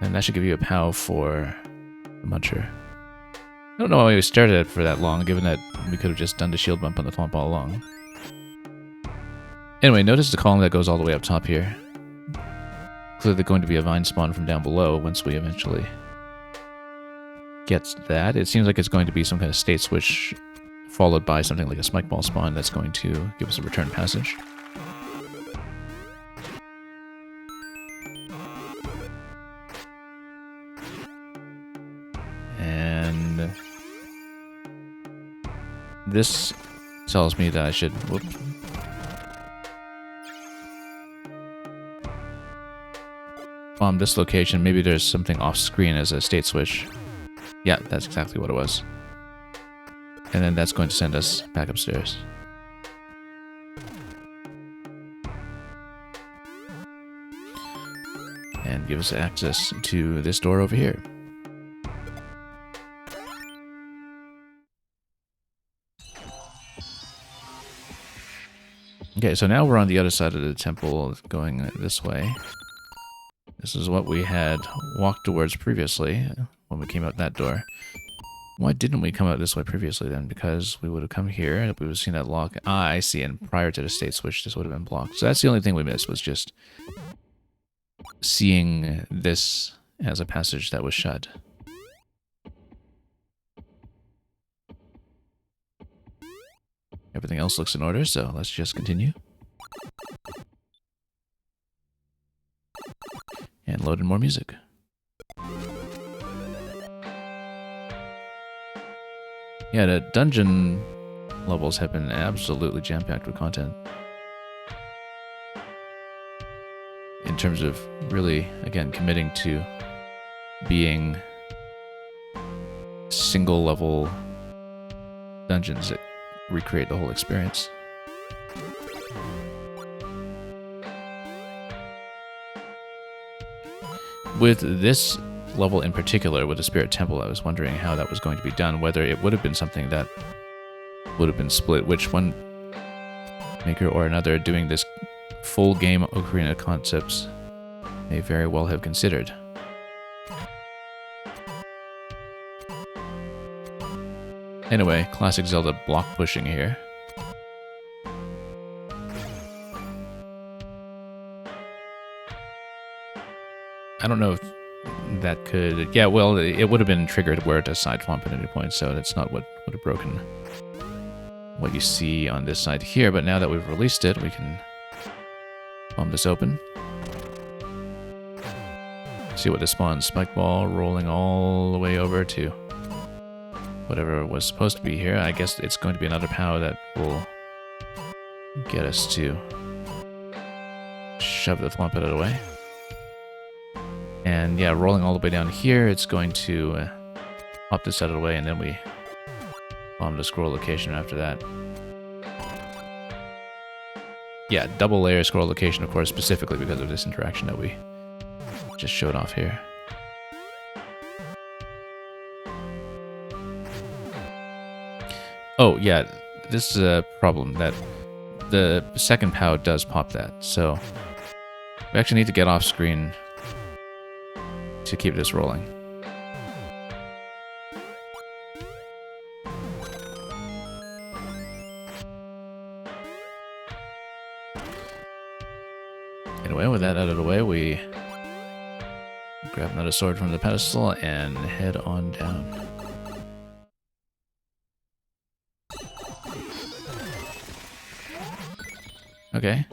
A: And that should give you a POW for the muncher. don't know why we started it for that long, given that we could have just done the shield bump on the thwomp all along. Anyway, notice the column that goes all the way up top here. Clearly going to be a vine spawn from down below once we eventually get that. It seems like it's going to be some kind of state switch followed by something like a spike ball spawn that's going to give us a return passage. And this tells me that I should... Whoop. Bomb this location. Maybe there's something off screen as a state switch. Yeah, that's exactly what it was. And then that's going to send us back upstairs. And give us access to this door over here. Okay, so now we're on the other side of the temple going this way. This is what we had walked towards previously when we came out that door. Why didn't we come out this way previously then? Because we would have come here and we would have seen that lock. Ah, I see. And prior to the state switch, this would have been blocked. So that's the only thing we missed, was just seeing this as a passage that was shut. Everything else looks in order, so let's just continue. And load in more music. Yeah, the dungeon levels have been absolutely jam-packed with content. In terms of really, again, committing to being single-level dungeons that recreate the whole experience. With this level in particular, with the Spirit Temple, I was wondering how that was going to be done, whether it would have been something that would have been split, which one maker or another doing this full game Ocarina concepts may very well have considered. Anyway, classic Zelda block pushing here. I don't know if that could... Yeah, well, it would have been triggered where it does side thwomp at any point, so that's not what would have broken what you see on this side here. But now that we've released it, we can bomb this open. See what this spawns. Spike ball rolling all the way over to whatever was supposed to be here. I guess it's going to be another POW that will get us to shove the thwomp out of the way. And yeah, rolling all the way down here, it's going to pop this out of the way, and then we bomb the scroll location after that. Yeah, double layer scroll location, of course, specifically because of this interaction that we just showed off here. Oh, yeah, this is a problem, that the second POW does pop that, so we actually need to get off screen to keep this rolling. Anyway, with that out of the way, we grab another sword from the pedestal and head on down. Okay.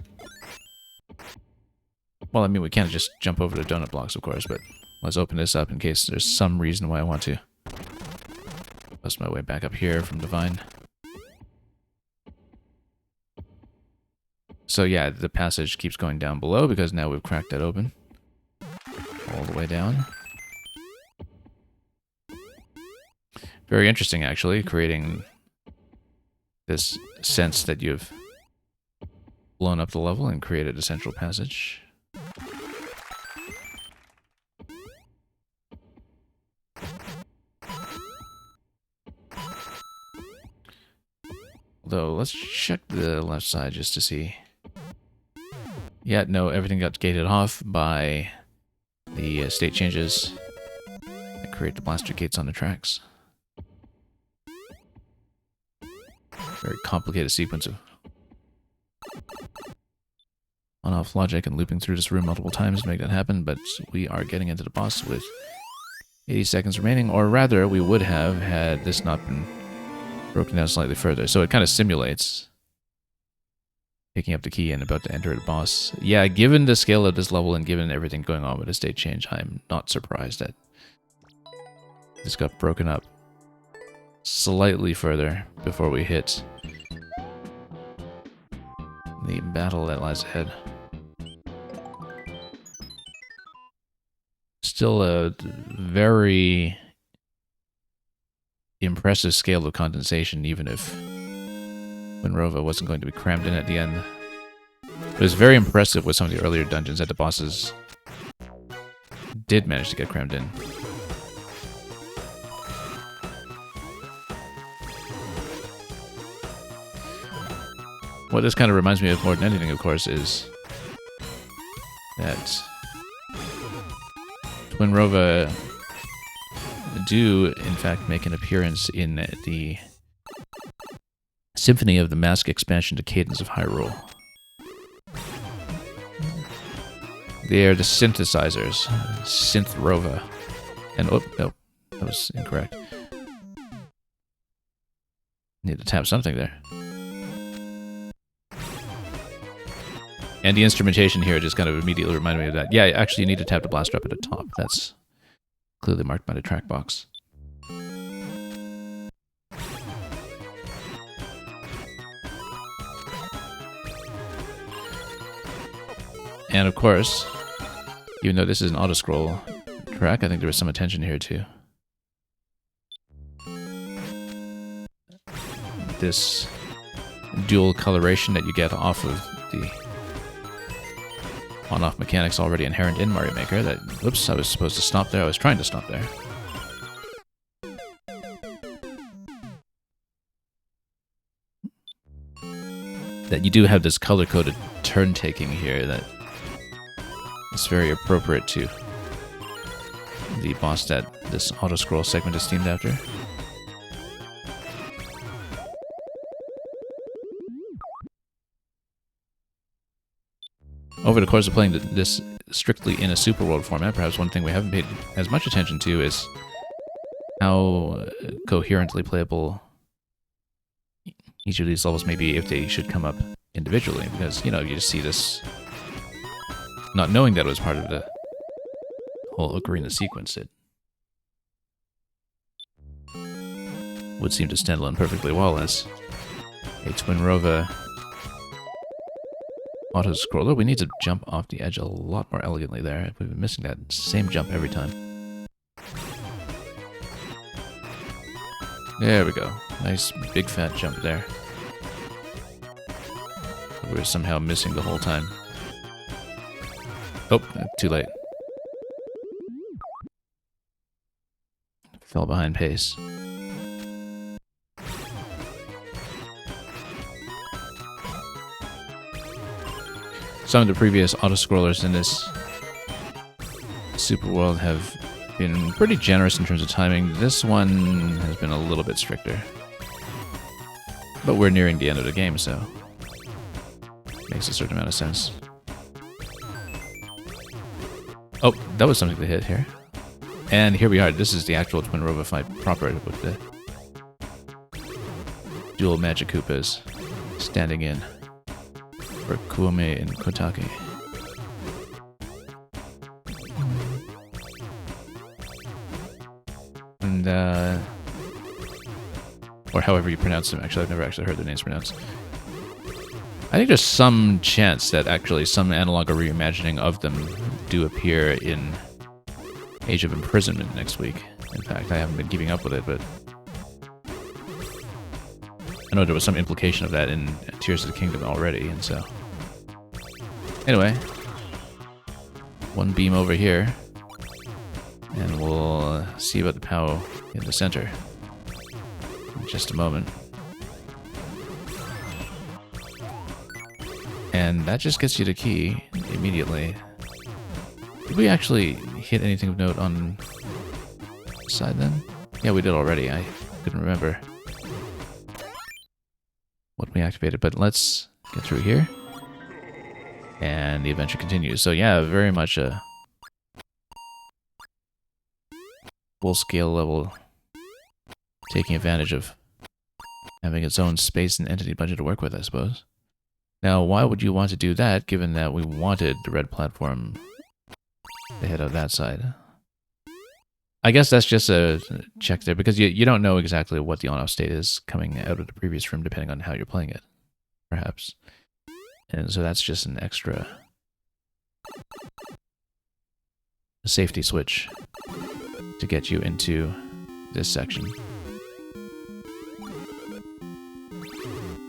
A: Well, I mean, we can't just jump over the donut blocks, of course, but let's open this up in case there's some reason why I want to. Bust my way back up here from the vine. So yeah, the passage keeps going down below because now we've cracked that open. All the way down. Very interesting, actually, creating this sense that you've blown up the level and created a central passage. Although, let's check the left side just to see. Yeah, no, everything got gated off by the state changes that create the blaster gates on the tracks. very complicated sequence of on-off logic and looping through this room multiple times to make that happen, but we are getting into the boss with 80 seconds remaining, or rather, we would have had this not been broken down slightly further. So it kind of simulates picking up the key and about to enter the boss. Yeah, given the scale of this level and given everything going on with the state change, I'm not surprised that this got broken up slightly further before we hit the battle that lies ahead. Still a very impressive scale of condensation, even if Twinrova wasn't going to be crammed in at the end. It was very impressive with some of the earlier dungeons that the bosses did manage to get crammed in. What this kind of reminds me of more than anything, of course, is that Twinrova do, in fact, make an appearance in the Symphony of the Mask expansion to Cadence of Hyrule. They are the synthesizers, Synth-Rova. And, oh, no, that was incorrect. Need to tap something there. And the instrumentation here just kind of immediately reminded me of that. Yeah, actually, you need to tap the blaster up at the top. That's clearly marked by the track box. And of course, even though this is an auto-scroll track, I think there was some attention here too. This dual coloration that you get off of the on-off mechanics already inherent in Mario Maker. That, whoops, I was supposed to stop there. I was trying to stop there. That you do have this color-coded turn-taking here that is very appropriate to the boss that this auto-scroll segment is themed after. Over the course of playing this strictly in a Super World format, perhaps one thing we haven't paid as much attention to is how coherently playable each of these levels may be if they should come up individually. Because, you know, you just see this, not knowing that it was part of the whole Ocarina sequence, it would seem to stand alone perfectly well as a Twinrova auto-scroller. We need to jump off the edge a lot more elegantly there. We've been missing that same jump every time. There we go. Nice big fat jump there. We were somehow missing the whole time. Oh, too late. Fell behind pace. Some of the previous auto-scrollers in this Super World have been pretty generous in terms of timing. This one has been a little bit stricter. But we're nearing the end of the game, so makes a certain amount of sense. Oh, that was something to hit here. And here we are. This is the actual Twinrova fight proper with the dual Magic Koopas standing in for Kuome and Kotake. And, or however you pronounce them. Actually, I've never actually heard their names pronounced. I think there's some chance that actually some analog or reimagining of them do appear in Age of Imprisonment next week. In fact, I haven't been keeping up with it, but I know there was some implication of that in Tears of the Kingdom already, and so... Anyway, one beam over here, and we'll see about the POW in the center in just a moment. And that just gets you the key immediately. Did we actually hit anything of note on the side then? Yeah, we did already. I couldn't remember. what we activated, but let's get through here. And the adventure continues. So yeah, very much a full-scale level, taking advantage of having its own space and entity budget to work with, I suppose. Now, why would you want to do that, given that we wanted the red platform ahead of that side? I guess that's just a check there, because you don't know exactly what the on-off state is coming out of the previous room, depending on how you're playing it, perhaps. And so that's just an extra safety switch to get you into this section.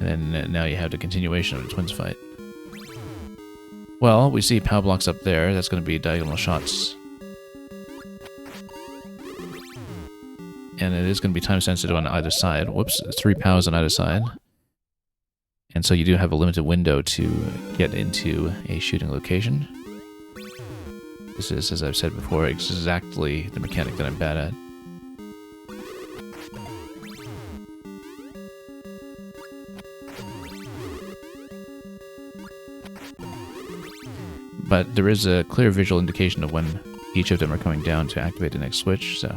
A: And then now you have the continuation of the twins fight. Well, we see POW blocks up there. That's going to be diagonal shots. And it is going to be time sensitive on either side. Whoops, 3 POWs on either side. And so you do have a limited window to get into a shooting location. This is, as I've said before, exactly the mechanic that I'm bad at. But there is a clear visual indication of when each of them are coming down to activate the next switch, so...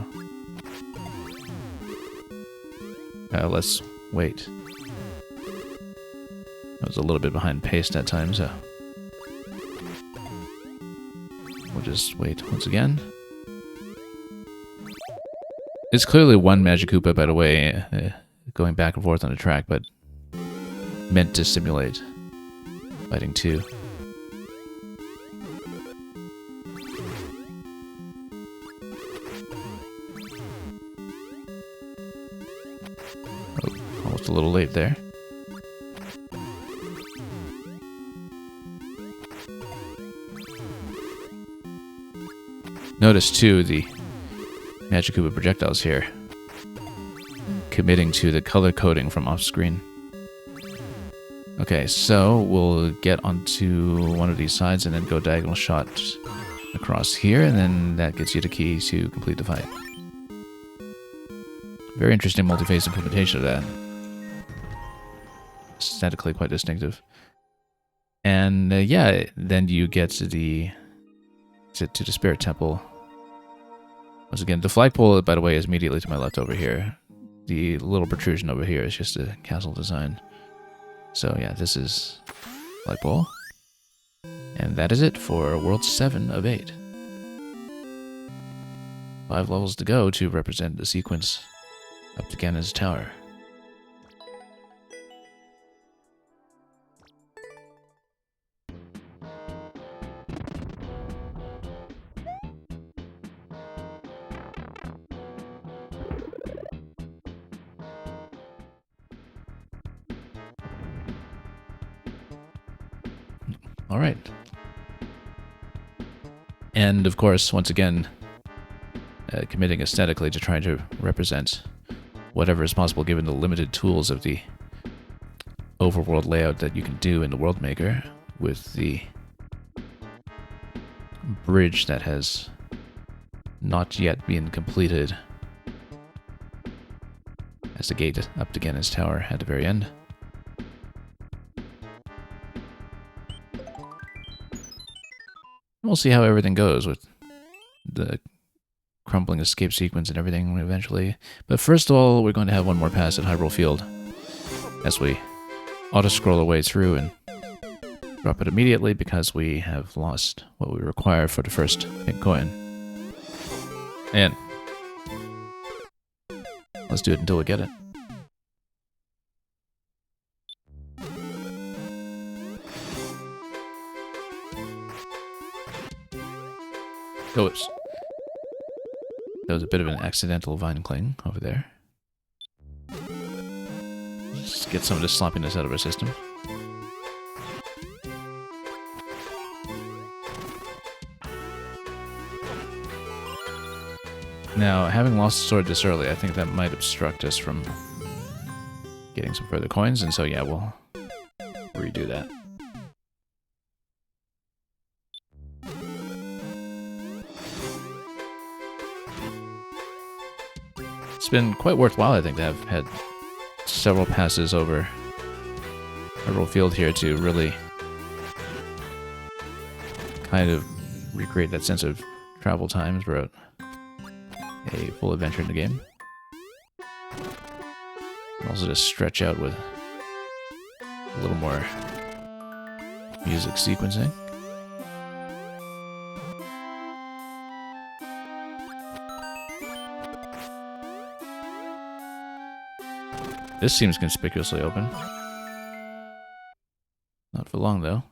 A: let's wait. I was a little bit behind pace that time, so... we'll just wait once again. It's clearly one Magic Koopa, by the way, going back and forth on the track, but meant to simulate fighting two. Oh, almost a little late there. Notice, too, the Magic Koopa projectiles here committing to the color coding from off-screen. Okay, so we'll get onto one of these sides and then go diagonal shot across here, and then that gets you the key to complete the fight. Very interesting multi-phase implementation of that. Aesthetically quite distinctive. And yeah, then you get to the Spirit Temple. Once again, the flagpole, by the way, is immediately to my left over here. The little protrusion over here is just a castle design. So yeah, this is flagpole. And that is it for World 7 of 8. 5 levels to go to represent the sequence up to Ganon's Tower. All right. And of course, once again, committing aesthetically to trying to represent whatever is possible given the limited tools of the overworld layout that you can do in the World Maker, with the bridge that has not yet been completed as the gate up to Ganon's Tower at the very end. We'll see how everything goes with the crumbling escape sequence and everything eventually. But first of all, we're going to have one more pass at Hyrule Field as we auto-scroll our way through and drop it immediately because we have lost what we require for the first pink coin. And let's do it until we get it. Oops. That was a bit of an accidental vine cling over there. Let's get some of this sloppiness out of our system. Now, having lost the sword this early, I think that might obstruct us from getting some further coins, and so yeah, we'll redo that. It's been quite worthwhile, I think, to have had several passes over several field here to really kind of recreate that sense of travel time throughout a full adventure in the game. And also just stretch out with a little more music sequencing. This seems conspicuously open. Not for long, though.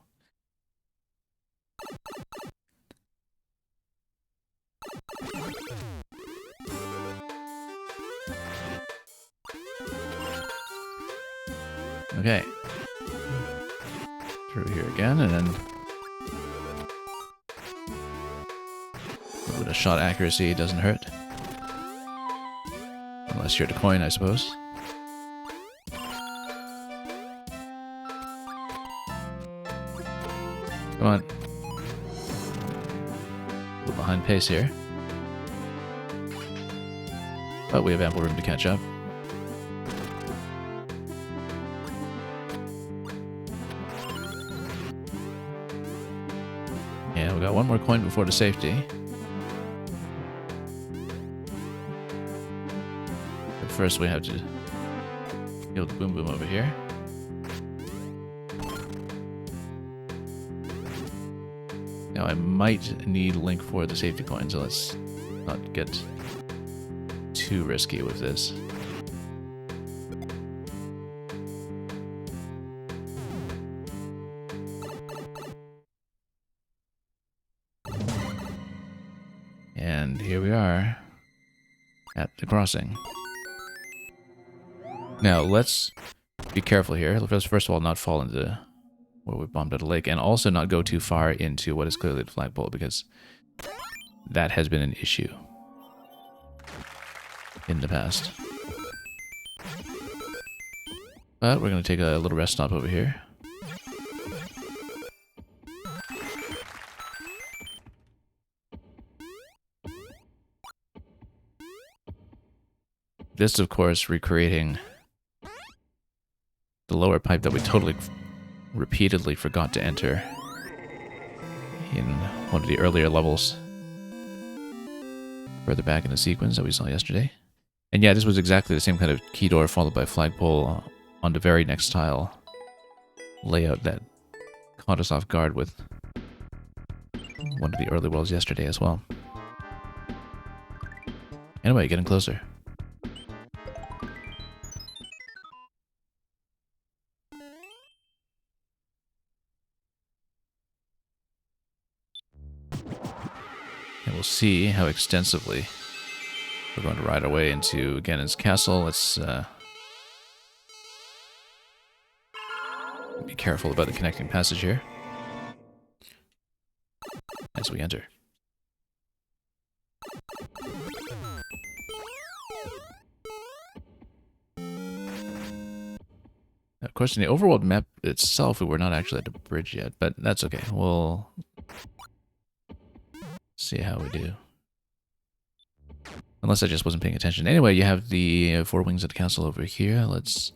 A: Okay. Through here again, and then a little bit of shot accuracy doesn't hurt. Unless you're at a coin, I suppose. Come on. A little behind pace here. But we have ample room to catch up. Yeah, we got one more coin before the safety. But first we have to kill the Boom Boom over here. Now I might need Link for the safety coin, so let's not get too risky with this. And here we are at the crossing. Now let's be careful here. Let's first of all not fall into where we bombed out a lake, and also not go too far into what is clearly the flagpole, because that has been an issue in the past. But we're going to take a little rest stop over here. This, of course, recreating the lower pipe that we totally repeatedly forgot to enter in one of the earlier levels further back in the sequence that we saw yesterday. And yeah, this was exactly the same kind of key door followed by flagpole on the very next tile layout that caught us off guard with one of the early worlds yesterday as well. Anyway, getting closer. And we'll see how extensively we're going to ride our way into Ganon's castle. Let's be careful about the connecting passage here as we enter. Of course, in the overworld map itself, we were not actually at the bridge yet, but that's okay. We'll see how we do. Unless I just wasn't paying attention. Anyway, you have the four wings of the castle over here. Let's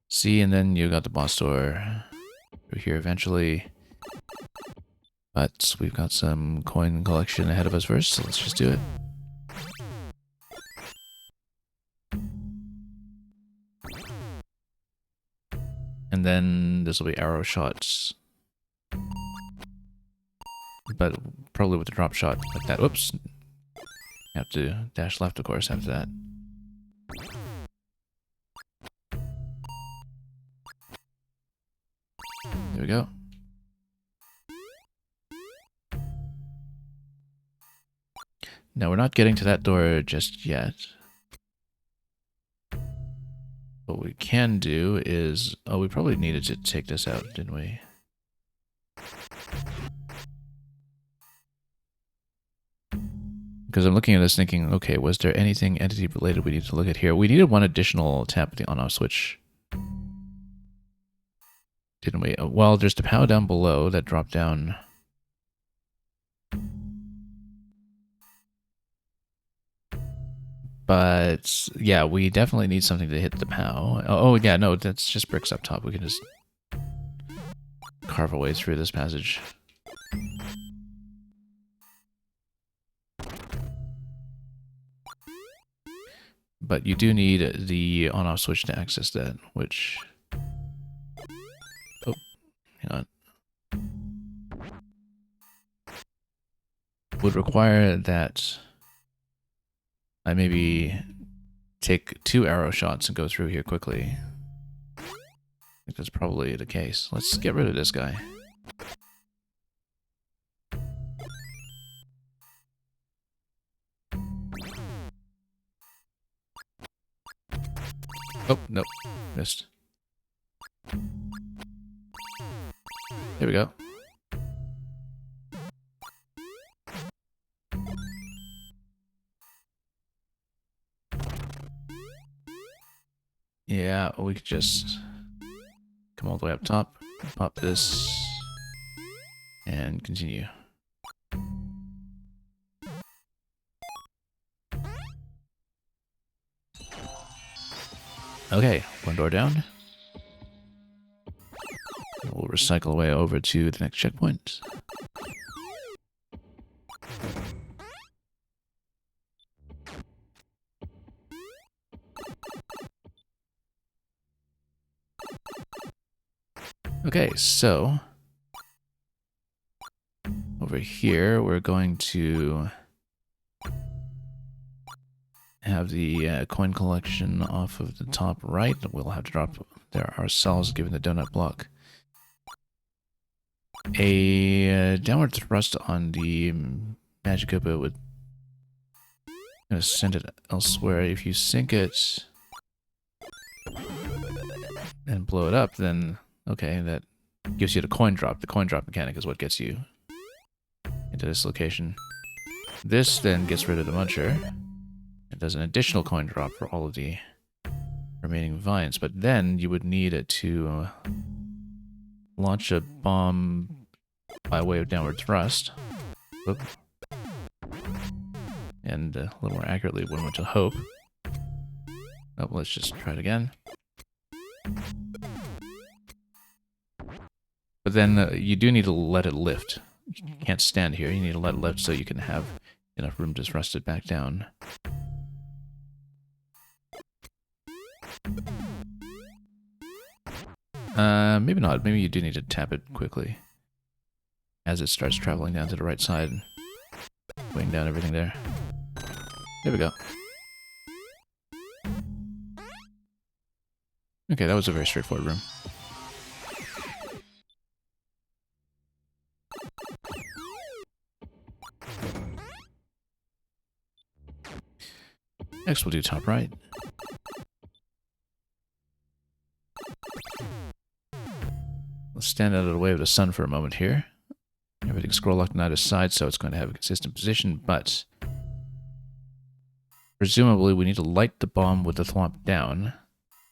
A: see, and then you got the boss door over here eventually. But we've got some coin collection ahead of us first, so let's just do it. And then this will be arrow shots. But probably with the drop shot like that. Whoops. Have to dash left, of course, after that. There we go. Now, we're not getting to that door just yet. What we can do is... Oh, we probably needed to take this out, didn't we? Because I'm looking at this thinking, okay, was there anything entity related we need to look at here? We needed one additional tap on our switch. Didn't we? Well, there's the POW down below that dropped down. But, yeah, we definitely need something to hit the POW. Oh, yeah, no, that's just bricks up top. We can just carve our way through this passage. But you do need the on-off switch to access that, which... Oh, hang on. Would require that I maybe take 2 arrow shots and go through here quickly. I think that's probably the case. Let's get rid of this guy. Oh, nope. Missed. There we go. Yeah, we could just come all the way up top, pop this, and continue. Okay, one door down. We'll recycle away over to the next checkpoint. Okay, so over here we're going to have the coin collection off of the top right. We'll have to drop there ourselves given the donut block. A downward thrust on the magic opal would send it elsewhere. If you sink it and blow it up, then okay, that gives you the coin drop. The coin drop mechanic is what gets you into this location. This then gets rid of the muncher. It does an additional coin drop for all of the remaining vines, but then you would need it to launch a bomb by way of downward thrust. Whoop. And a little more accurately, one went to hope. Oh, let's just try it again. But then you do need to let it lift. You can't stand here. You need to let it lift so you can have enough room to thrust it back down. Maybe not. Maybe you do need to tap it quickly as it starts traveling down to the right side, weighing down everything there. There we go. Okay, that was a very straightforward room. Next we'll do top right. Let's stand out of the way of the sun for a moment here. Everything's scroll locked on either side, so it's going to have a consistent position, but presumably we need to light the bomb with the thwomp down,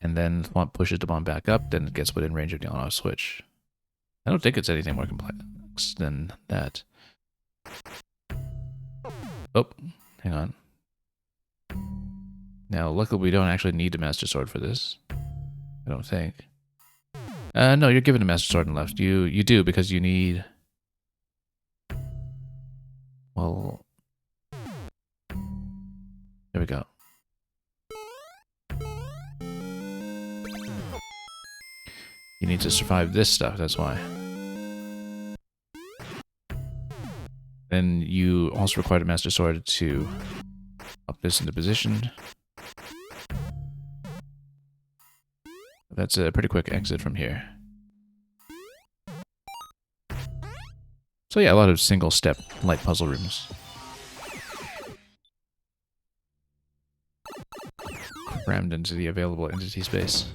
A: and then the thwomp pushes the bomb back up, then it gets within range of the on-off switch. I don't think it's anything more complex than that. Oh, hang on. Now, luckily we don't actually need the Master Sword for this. I don't think. No, you're given the Master Sword and left. You do, because you need... Well... There we go. You need to survive this stuff, that's why. Then you also require the Master Sword to up this into position. That's a pretty quick exit from here. So yeah, a lot of single-step light puzzle rooms. Crammed into the available entity space.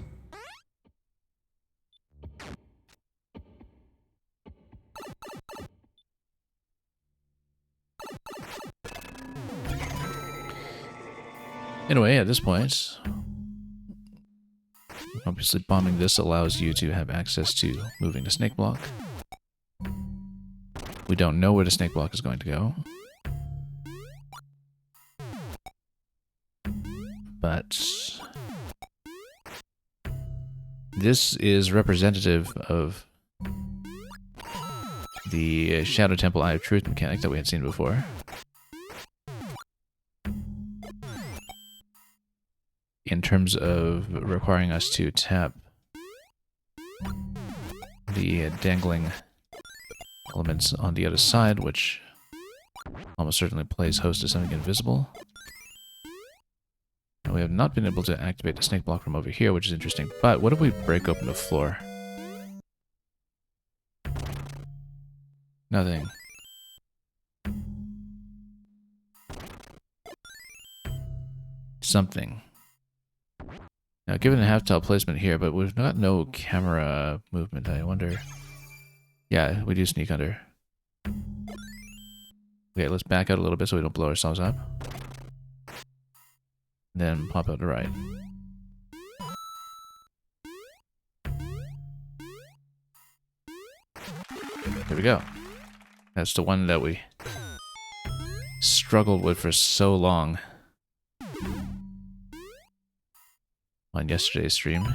A: Anyway, at this point, obviously bombing this allows you to have access to moving the snake block. We don't know where the snake block is going to go. But this is representative of the Shadow Temple Eye of Truth mechanic that we had seen before. In terms of requiring us to tap the dangling elements on the other side, which almost certainly plays host to something invisible. And we have not been able to activate the snake block from over here, which is interesting. But what if we break open the floor? Nothing. Something. Now, given a half-tile placement here, but we've got no camera movement, I wonder... Yeah, we do sneak under. Okay, let's back out a little bit so we don't blow ourselves up. Then pop out to the right. There we go. That's the one that we struggled with for so long on yesterday's stream.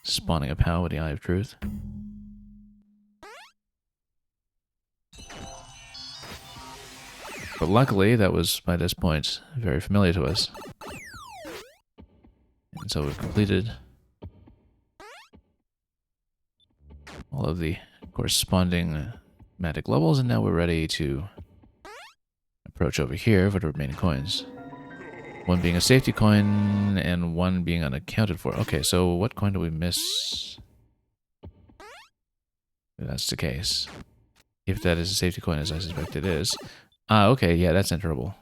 A: Spawning a POW with the Eye of Truth. But luckily, that was, by this point, very familiar to us. And so we've completed all of the corresponding magic levels, and now we're ready to approach over here for the remaining coins. One being a safety coin, and one being unaccounted for. Okay, so what coin do we miss? If that's the case. If that is a safety coin, as I suspect it is. Ah, okay, yeah, that's enterable.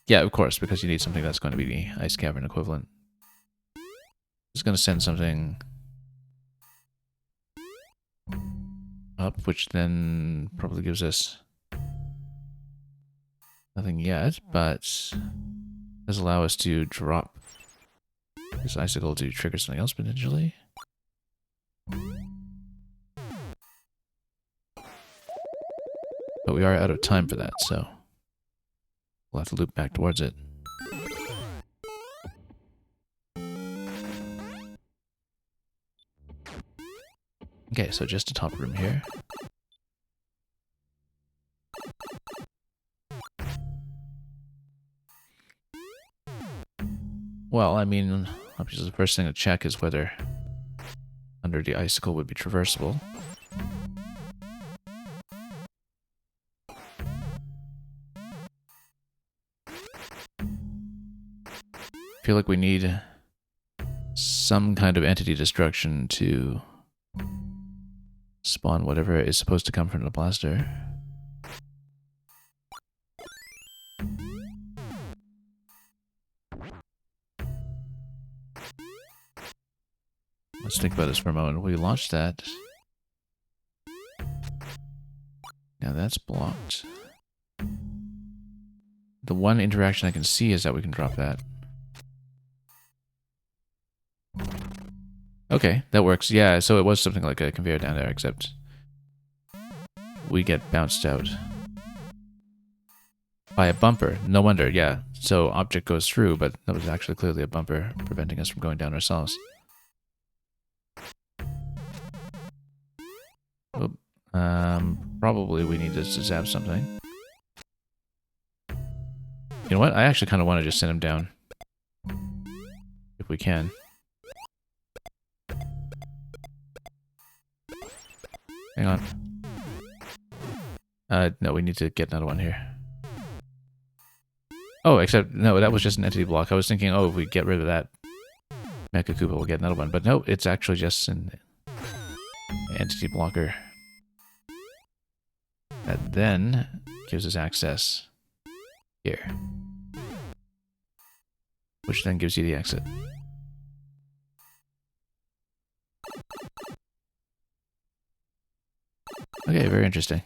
A: Yeah, of course, because you need something that's going to be the Ice Cavern equivalent. It's going to send something up, which then probably gives us nothing yet, but does allow us to drop this icicle to trigger something else potentially. But we are out of time for that, so we'll have to loop back towards it. Okay, so just the top room here. Well, I mean, obviously the first thing to check is whether under the icicle would be traversable. I feel like we need some kind of entity destruction to spawn whatever is supposed to come from the blaster. Let's think about this for a moment. We launched that. Now that's blocked. The one interaction I can see is that we can drop that. Okay, that works. Yeah, so it was something like a conveyor down there, except we get bounced out by a bumper. No wonder, yeah. So object goes through, but that was actually clearly a bumper preventing us from going down ourselves. Oop. Probably we need to zap something. You know what? I actually kind of want to just send him down. If we can. Hang on. No, we need to get another one here. Oh, except, no, that was just an entity block. I was thinking, oh, if we get rid of that Mecha Koopa, we'll get another one. But no, it's actually just an entity blocker. That then gives us access here. Which then gives you the exit. Okay, very interesting.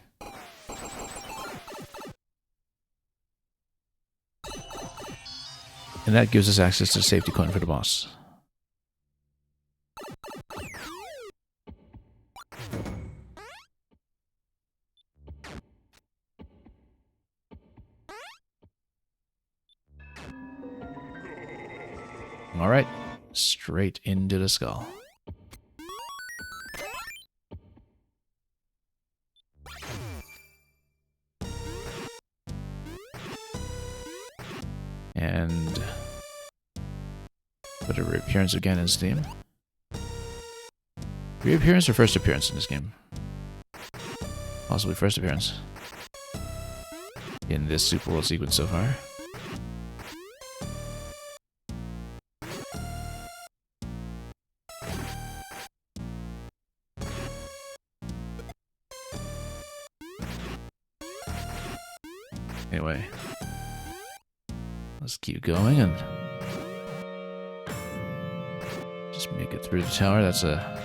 A: And that gives us access to the safety coin for the boss. Alright, straight into the skull. But a reappearance again in Steam. Reappearance or first appearance in this game? Possibly first appearance. In this Super World sequence so far. Anyway. Let's keep going and just make it through the tower. That's a...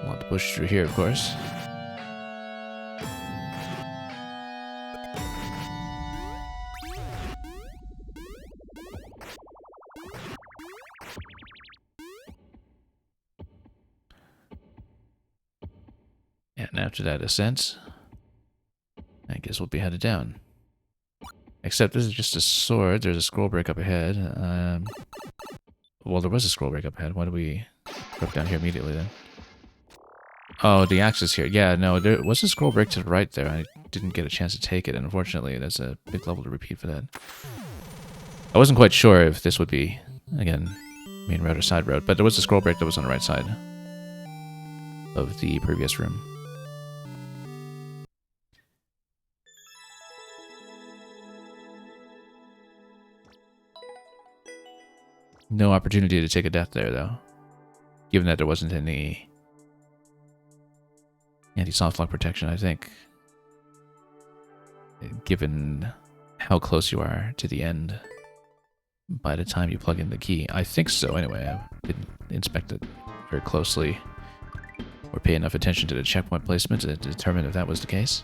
A: We'll have to push through here, of course. And after that ascent, I guess we'll be headed down. Except this is just a sword. There's a scroll break up ahead. Well, there was a scroll break up ahead. Why do we go down here immediately then? Oh, the axe is here. Yeah, no, there was a scroll break to the right there. I didn't get a chance to take it, and unfortunately, there's a big level to repeat for that. I wasn't quite sure if this would be, again, main road or side road, but there was a scroll break that was on the right side of the previous room. No opportunity to take a death there, though. Given that there wasn't any anti-soft lock protection, I think. Given how close you are to the end by the time you plug in the key. I think so, anyway. I didn't inspect it very closely or pay enough attention to the checkpoint placement to determine if that was the case.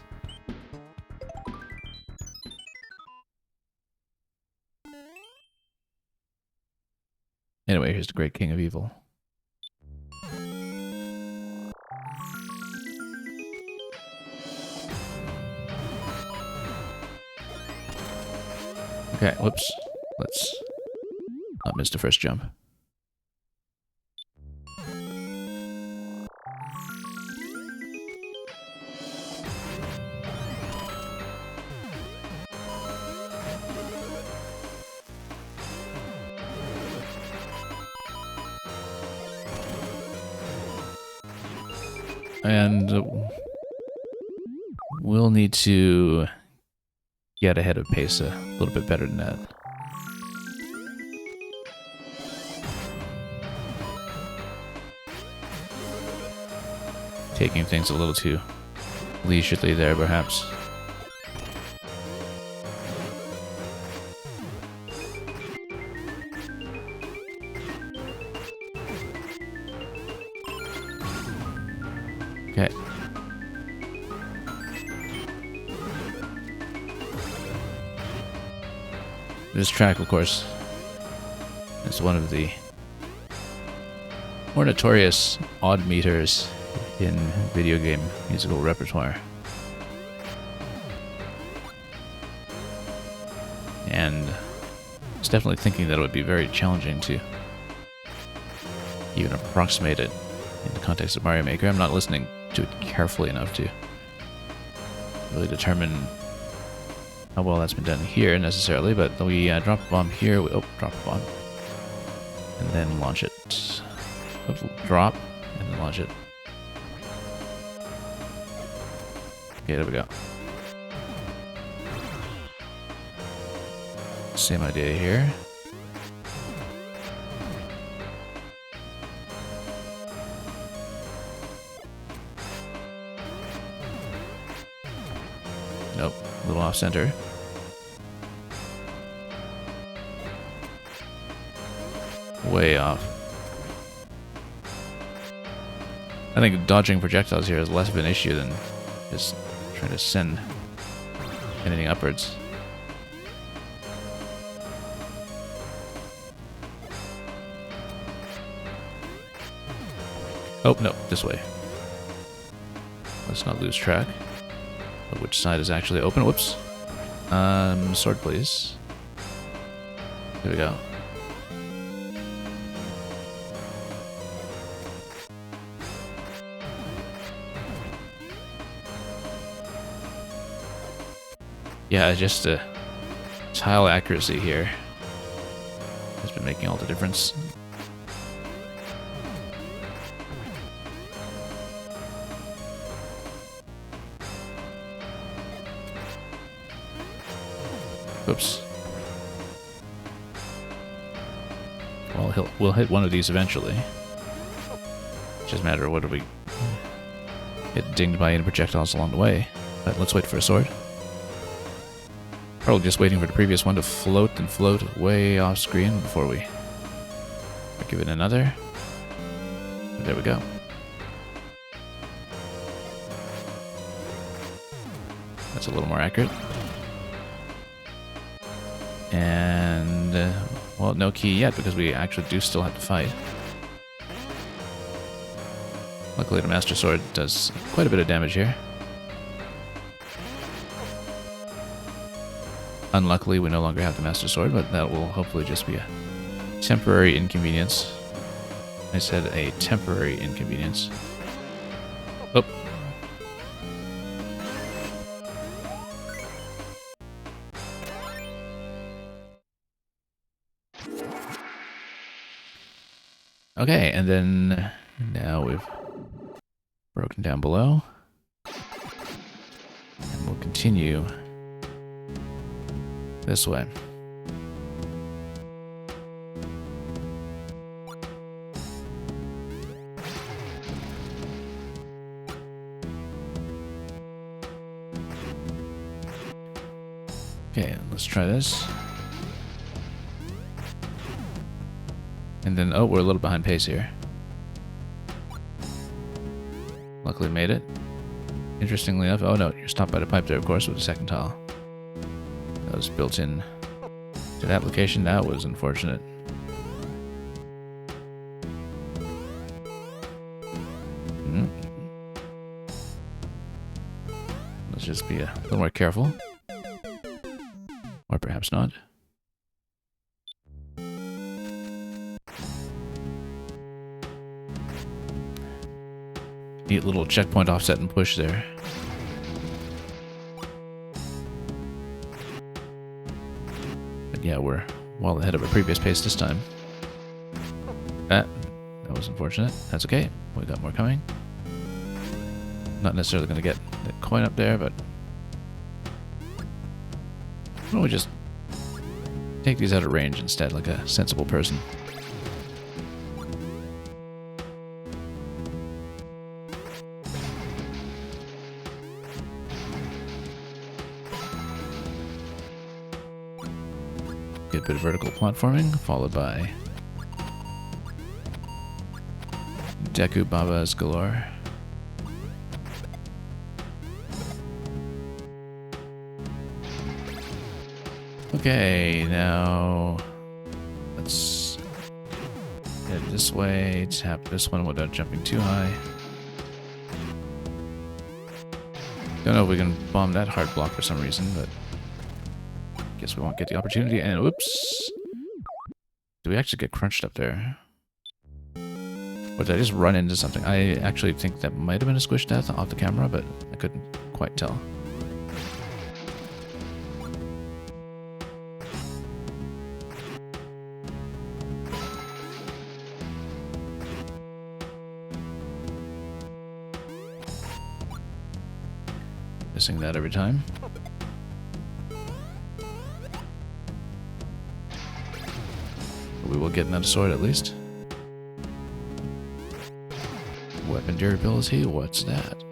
A: Anyway, here's the Great King of Evil. Okay, whoops. Let's not miss the first jump. And we'll need to get ahead of pace a little bit better than that. Taking things a little too leisurely there, perhaps. Okay. This track, of course, is one of the more notorious odd meters in video game musical repertoire. And I was definitely thinking that it would be very challenging to even approximate it in the context of Mario Maker. I'm not listening to it carefully enough to really determine how well that's been done here necessarily, but we drop a bomb here. Drop a bomb. And then launch it. Oops, drop, and then launch it. Okay, there we go. Same idea here. Nope, a little off center. Way off. I think dodging projectiles here is less of an issue than just trying to send anything upwards. Oh, no, this way. Let's not lose track of which side is actually open. Whoops. Sword, please. There we go. Yeah, just tile accuracy here has been making all the difference. Oops. Well, we'll hit one of these eventually. It's just a matter of whether we get dinged by any projectiles along the way. But let's wait for a sword. Probably just waiting for the previous one to float and float way off screen before we give it another. There we go. That's a little more accurate. And, well, no key yet because we actually do still have to fight. Luckily the Master Sword does quite a bit of damage here. Unluckily we no longer have the Master Sword, but that will hopefully just be a temporary inconvenience. I said a temporary inconvenience. Oh. Okay, and then now we've broken down below. And we'll continue this way. Okay, let's try this. And then, oh, we're a little behind pace here. Luckily made it. Interestingly enough, oh no, you're stopped by the pipe there, of course, with the second tile. That was built in to that location. That was unfortunate. Let's just be a little more careful. Or perhaps not. Neat little checkpoint offset and push there. But yeah, we're well ahead of our previous pace this time. That was unfortunate. That's okay. We got more coming. Not necessarily going to get the coin up there, but why don't we just take these out of range instead, like a sensible person. Get a bit of vertical platforming, followed by Deku Babas galore. Okay, now let's head this way, tap this one without jumping too high. Don't know if we can bomb that hard block for some reason, but guess we won't get the opportunity. And whoops! Do we actually get crunched up there? Or did I just run into something? I actually think that might have been a squish death off the camera, but I couldn't quite tell. Missing that every time. We will get another sword at least. Weapon durability, what's that?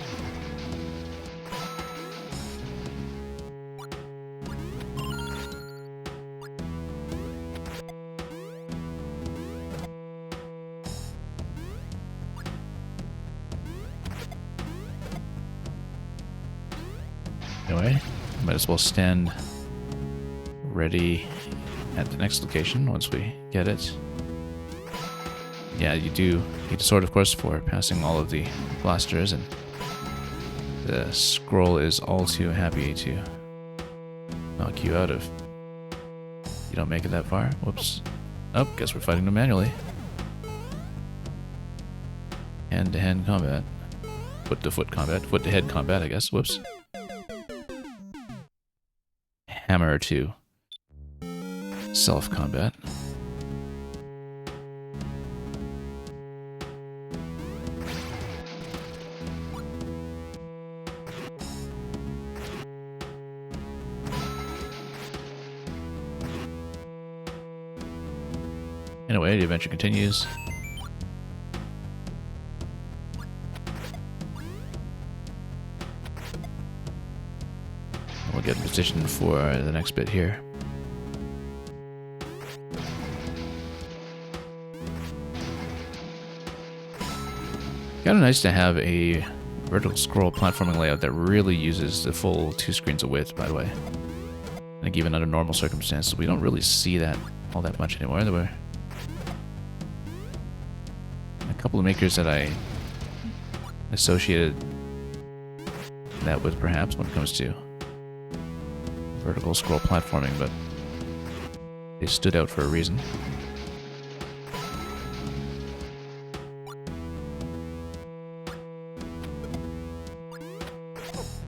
A: Anyway, might as well stand ready at the next location once we get it. Yeah, you do need a sword, of course, for passing all of the blasters, and the scroll is all too happy to knock you out if you don't make it that far. Whoops. Oh, guess we're fighting them manually. Hand-to-hand combat. Foot-to-foot combat. Foot-to-head combat, I guess. Whoops. Hammer 2. Self-combat. Anyway, the adventure continues. We'll get in position for the next bit here. Kind of nice to have a vertical scroll platforming layout that really uses the full 2 screens of width, by the way. I think even under normal circumstances, we don't really see that all that much anymore. There were a couple of makers that I associated that with, perhaps, when it comes to vertical scroll platforming, but they stood out for a reason.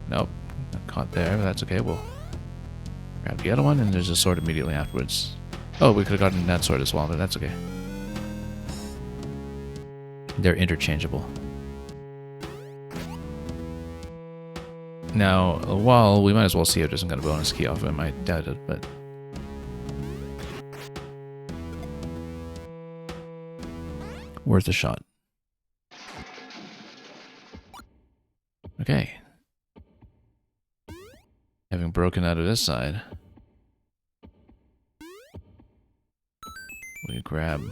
A: Nope, got caught there, but that's okay. We'll grab the other one, and there's a sword immediately afterwards. Oh, we could have gotten that sword as well, but that's okay. They're interchangeable. Now, while we might as well see if there's some kind of bonus key off it, I doubt it, but... worth a shot. Okay. Having broken out of this side, we grab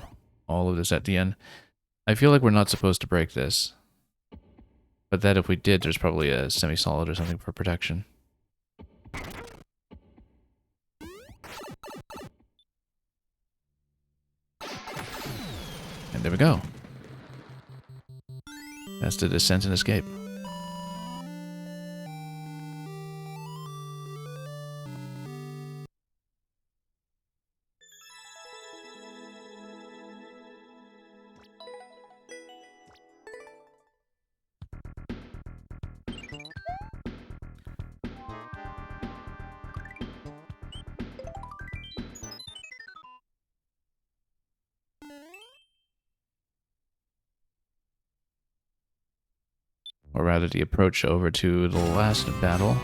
A: all of this at the end. I feel like we're not supposed to break this, but that if we did, there's probably a semi-solid or something for protection. And there we go. That's the descent and escape. Or rather, the approach over to the last battle.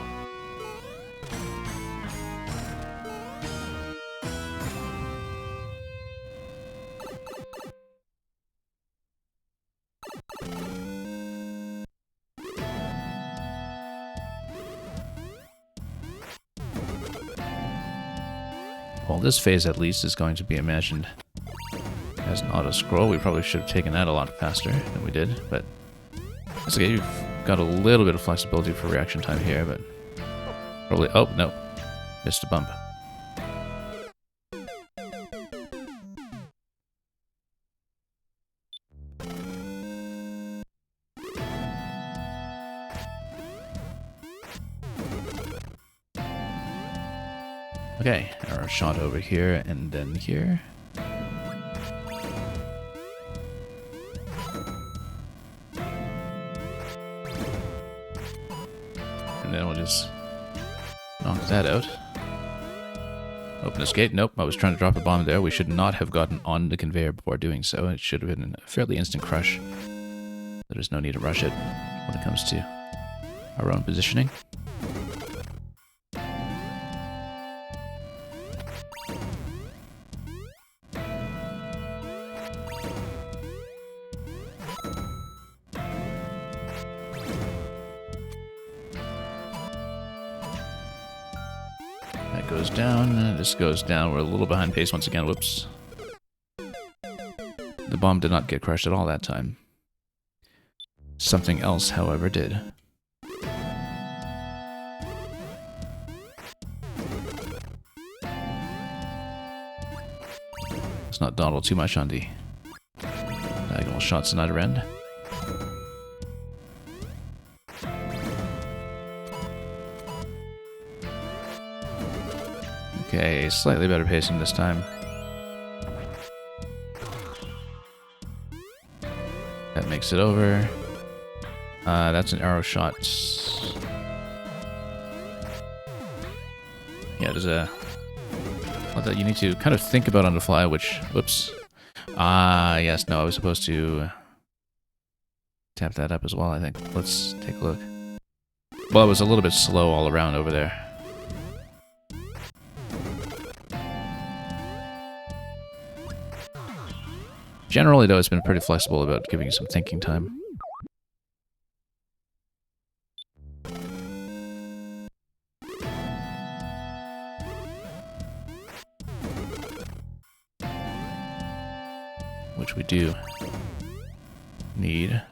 A: Well, this phase at least is going to be imagined as an auto-scroll. We probably should have taken that a lot faster than we did, but it's okay. You've got a little bit of flexibility for reaction time here, but probably... oh, no. Missed a bump. Okay, our shot over here and then here. And then we'll just knock that out. Open this gate. Nope, I was trying to drop a bomb there. We should not have gotten on the conveyor before doing so. It should have been a fairly instant crush. There's no need to rush it when it comes to our own positioning. Goes down, this goes down. We're a little behind pace once again. Whoops. The bomb did not get crushed at all that time. Something else, however, did. Let's not dawdle too much on the diagonal shots in either end. Okay, slightly better pacing this time. That makes it over. That's an arrow shot. Yeah, there's a lot that you need to kind of think about on the fly, which... whoops. Yes, no, I was supposed to tap that up as well, I think. Let's take a look. Well, it was a little bit slow all around over there. Generally, though, it's been pretty flexible about giving you some thinking time. Which we do need.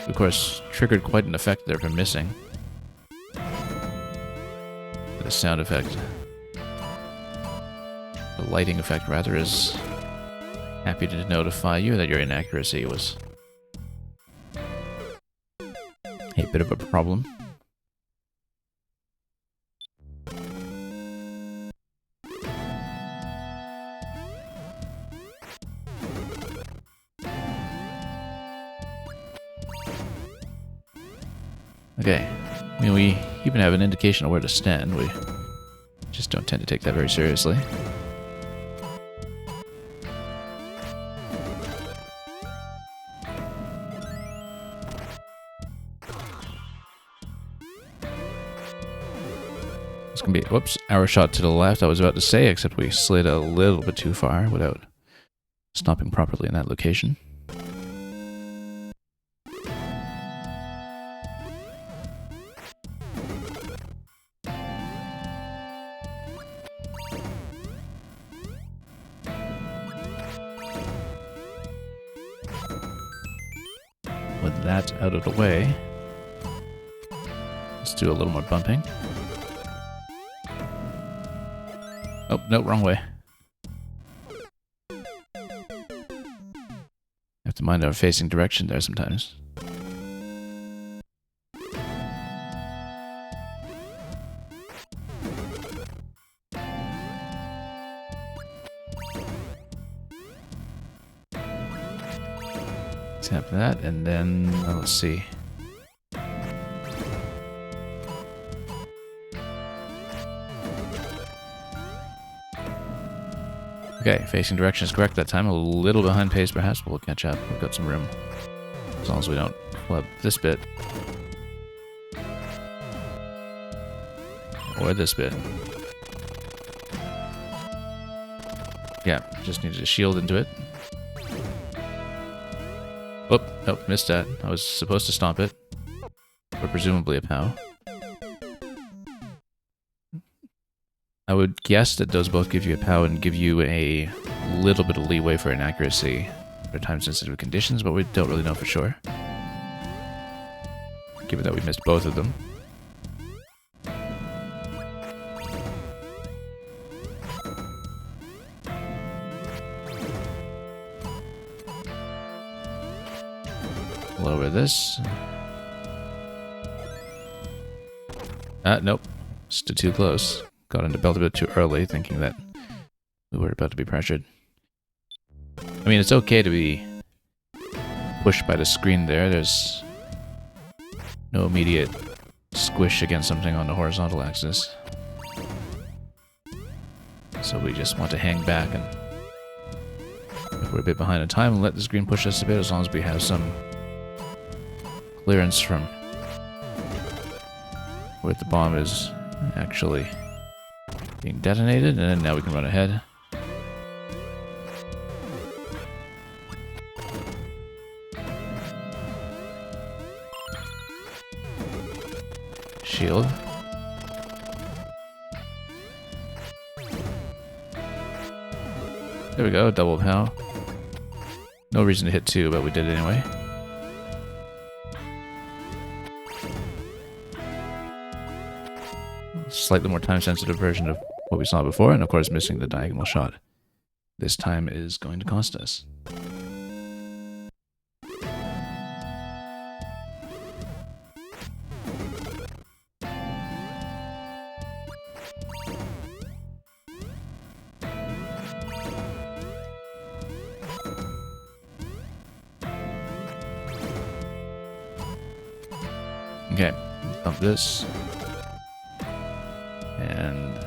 A: Of course, triggered quite an effect there for missing. The sound effect. The lighting effect, rather, is happy to notify you that your inaccuracy was a bit of a problem. Okay, I mean, we even have an indication of where to stand. We just don't tend to take that very seriously. It's gonna be, whoops, arrow shot to the left, I was about to say, except we slid a little bit too far without stopping properly in that location. With that out of the way, let's do a little more bumping. Oh, no, wrong way. Have to mind our facing direction there sometimes. Tap that, and then, let's see. Okay, facing direction is correct that time. A little behind pace, perhaps, but we'll catch up. We've got some room. As long as we don't flub this bit. Or this bit. Yeah, just needed to shield into it. Oh, nope, missed that. I was supposed to stomp it. Or presumably a POW. I would guess that those both give you a POW and give you a little bit of leeway for inaccuracy for time-sensitive conditions, but we don't really know for sure. Given that we missed both of them. Lower this. Nope. Stood too close. Got into belt a bit too early, thinking that we were about to be pressured. I mean, it's okay to be pushed by the screen there. There's no immediate squish against something on the horizontal axis. So we just want to hang back, and if we're a bit behind in time, let the screen push us a bit, as long as we have some clearance from where the bomb is actually being detonated, and then now we can run ahead. Shield. There we go, double POW. No reason to hit 2, but we did it anyway. Slightly more time-sensitive version of what we saw before, and of course missing the diagonal shot. This time is going to cost us. Okay, bump this. And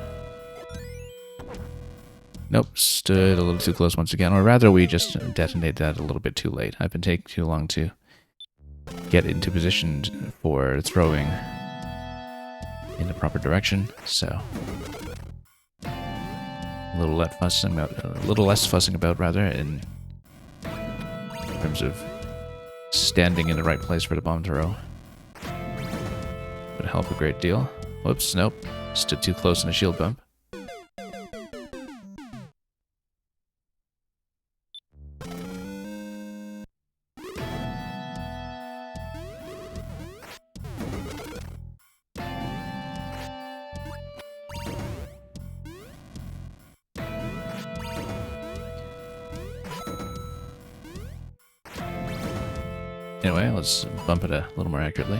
A: nope, stood a little too close once again, or rather we just detonated that a little bit too late. I've been taking too long to get into position for throwing in the proper direction, so a little less fussing about, rather, and terms of standing in the right place for the bomb to roll. Would help a great deal. Whoops, nope. Stood too close in a shield bump. Anyway, let's bump it a little more accurately.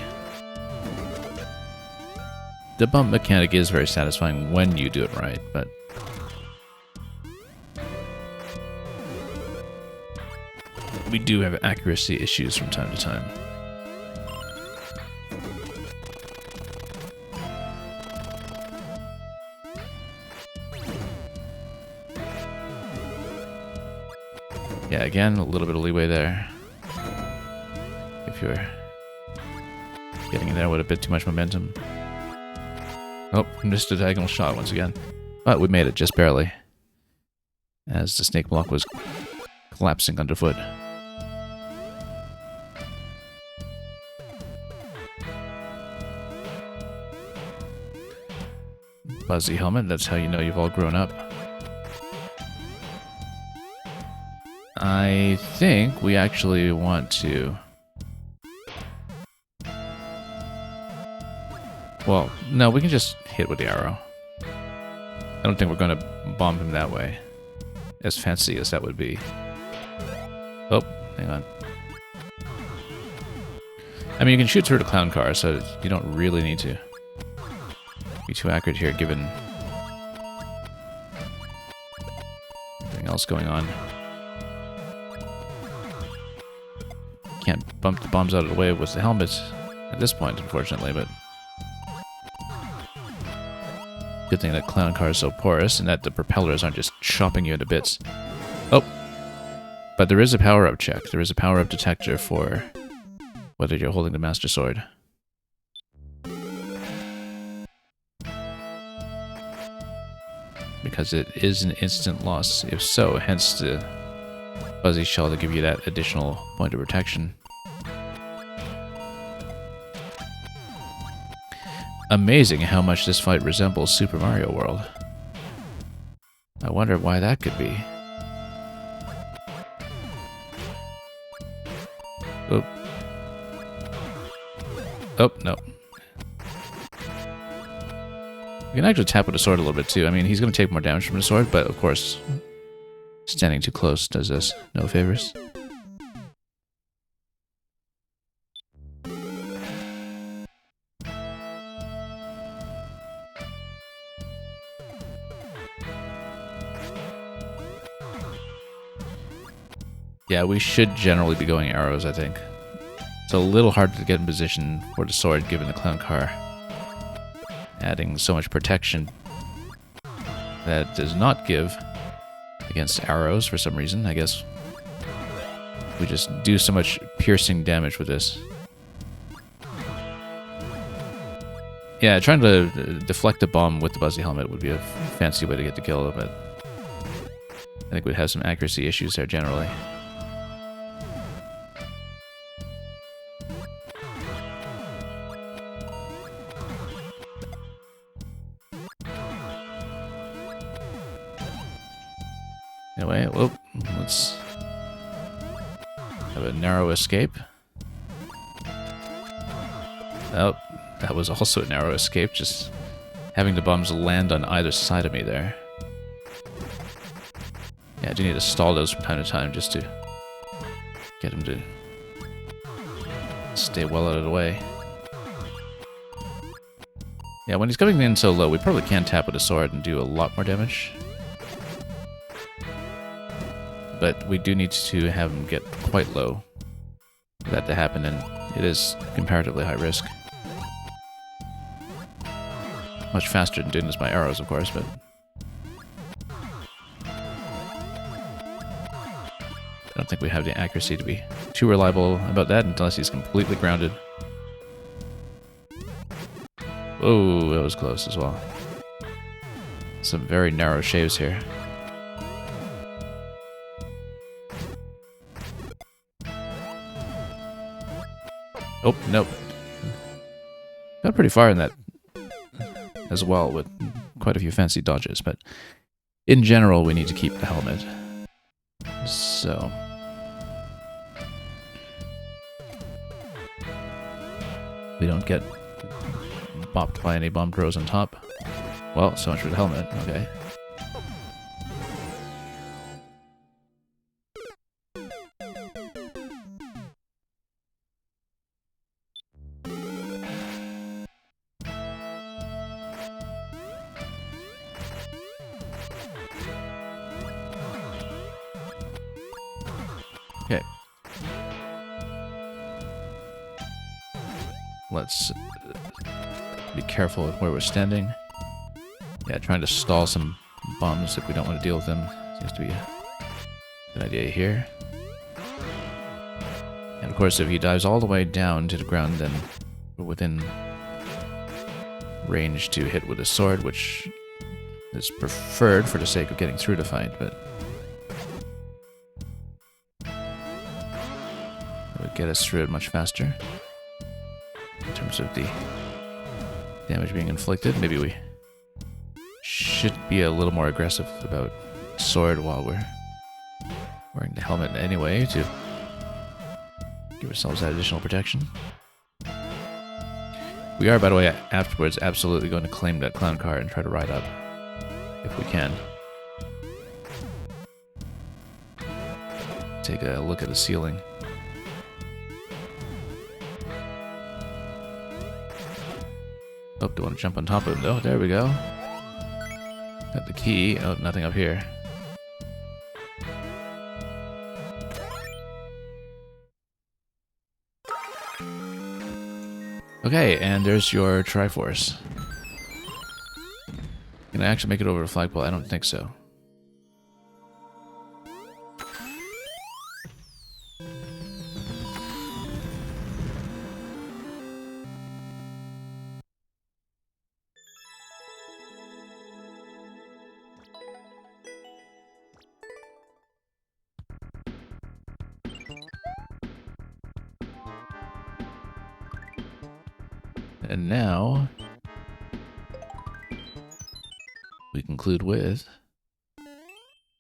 A: The bump mechanic is very satisfying when you do it right, but we do have accuracy issues from time to time. Yeah, again, a little bit of leeway there. If you're getting in there with a bit too much momentum. Oh, missed a diagonal shot once again. But we made it just barely, as the snake block was collapsing underfoot. Fuzzy helmet, that's how you know you've all grown up. I think we actually want to... Well, no, we can just hit with the arrow. I don't think we're going to bomb him that way. As fancy as that would be. Oh, hang on. I mean, you can shoot through the clown car, so you don't really need to be too accurate here, given everything else going on. Can't bump the bombs out of the way with the helmet at this point, unfortunately, but... Good thing that clown car is so porous and that the propellers aren't just chopping you into bits. Oh! But there is a power-up check. There is a power-up detector for whether you're holding the Master Sword. Because it is an instant loss. If so, hence the fuzzy shell to give you that additional point of protection. Amazing how much this fight resembles Super Mario World. I wonder why that could be. Oh. Oh, no. You can actually tap with the sword a little bit too. I mean, he's going to take more damage from the sword, but of course, standing too close does us no favors. Yeah, we should generally be going arrows, I think. It's a little hard to get in position for the sword given the clown car adding so much protection that it does not give against arrows for some reason. I guess we just do so much piercing damage with this. Yeah, trying to deflect a bomb with the Buzzy helmet would be a fancy way to get the kill, but I think we'd have some accuracy issues there generally. Anyway, whoop, let's have a narrow escape. Oh, that was also a narrow escape, just having the bombs land on either side of me there. Yeah, I do need to stall those from time to time just to get him to stay well out of the way. Yeah, when he's coming in so low, we probably can tap with a sword and do a lot more damage. But we do need to have him get quite low for that to happen, and it is comparatively high risk. Much faster than doing this by arrows, of course, but... I don't think we have the accuracy to be too reliable about that unless he's completely grounded. Oh, that was close as well. Some very narrow shaves here. Oh, nope. Got pretty far in that as well with quite a few fancy dodges, but in general, we need to keep the helmet. So... we don't get bopped by any bomb throws on top. Well, so much for the helmet. Okay. Okay. Let's be careful with where we're standing. Yeah, trying to stall some bombs if we don't want to deal with them seems to be a good idea here. And of course, if he dives all the way down to the ground, then we're within range to hit with a sword, which is preferred for the sake of getting through the fight, but it would get us through it much faster. In terms of the damage being inflicted, maybe we should be a little more aggressive about sword while we're wearing the helmet anyway to give ourselves that additional protection. We are, by the way, afterwards absolutely going to claim that clown car and try to ride up if we can. Take a look at the ceiling. Oh, do want to jump on top of him though? There we go. Got the key. Oh, nothing up here. Okay, and there's your Triforce. Can I actually make it over to flagpole? I don't think so. And now we conclude with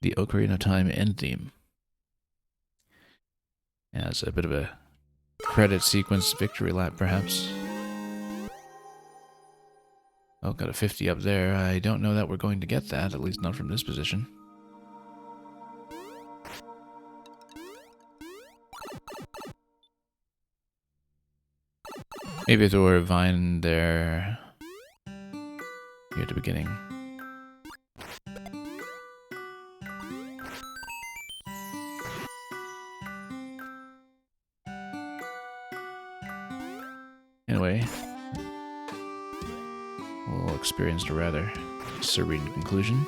A: the Ocarina of Time end theme. As a bit of a credit sequence victory lap, perhaps. Oh, got a 50 up there. I don't know that we're going to get that, at least not from this position. Maybe if there were a vine there here at the beginning. Anyway, we'll experience a rather serene conclusion.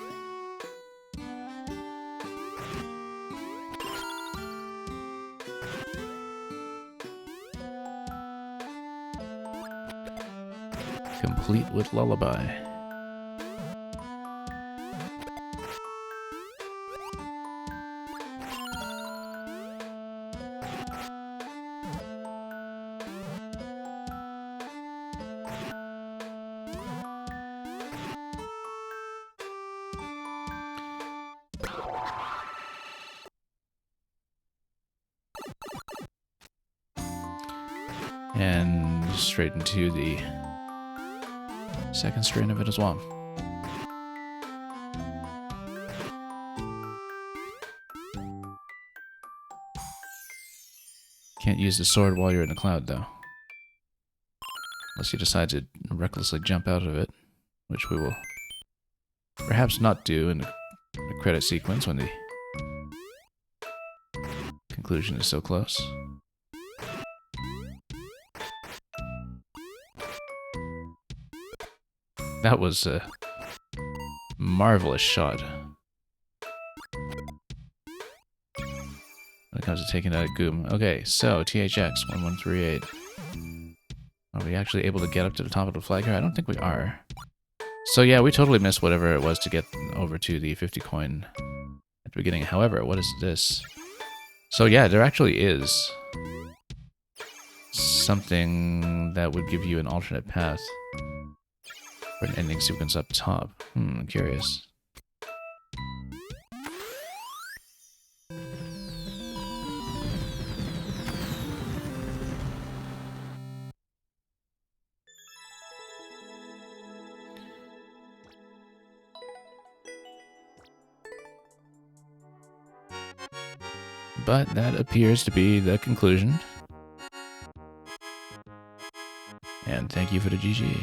A: Complete with lullaby. And straight into the second strain of it as well. Can't use the sword while you're in the cloud, though. Unless you decide to recklessly jump out of it, which we will perhaps not do in the credit sequence when the conclusion is so close. That was a marvelous shot. When it comes to taking out a Goom. Okay, so THX 1138. Are we actually able to get up to the top of the flag here? I don't think we are. So yeah, we totally missed whatever it was to get over to the 50 coin at the beginning. However, what is this? So yeah, there actually is something that would give you an alternate path for an ending sequence up top. Curious. But that appears to be the conclusion. And thank you for the GG.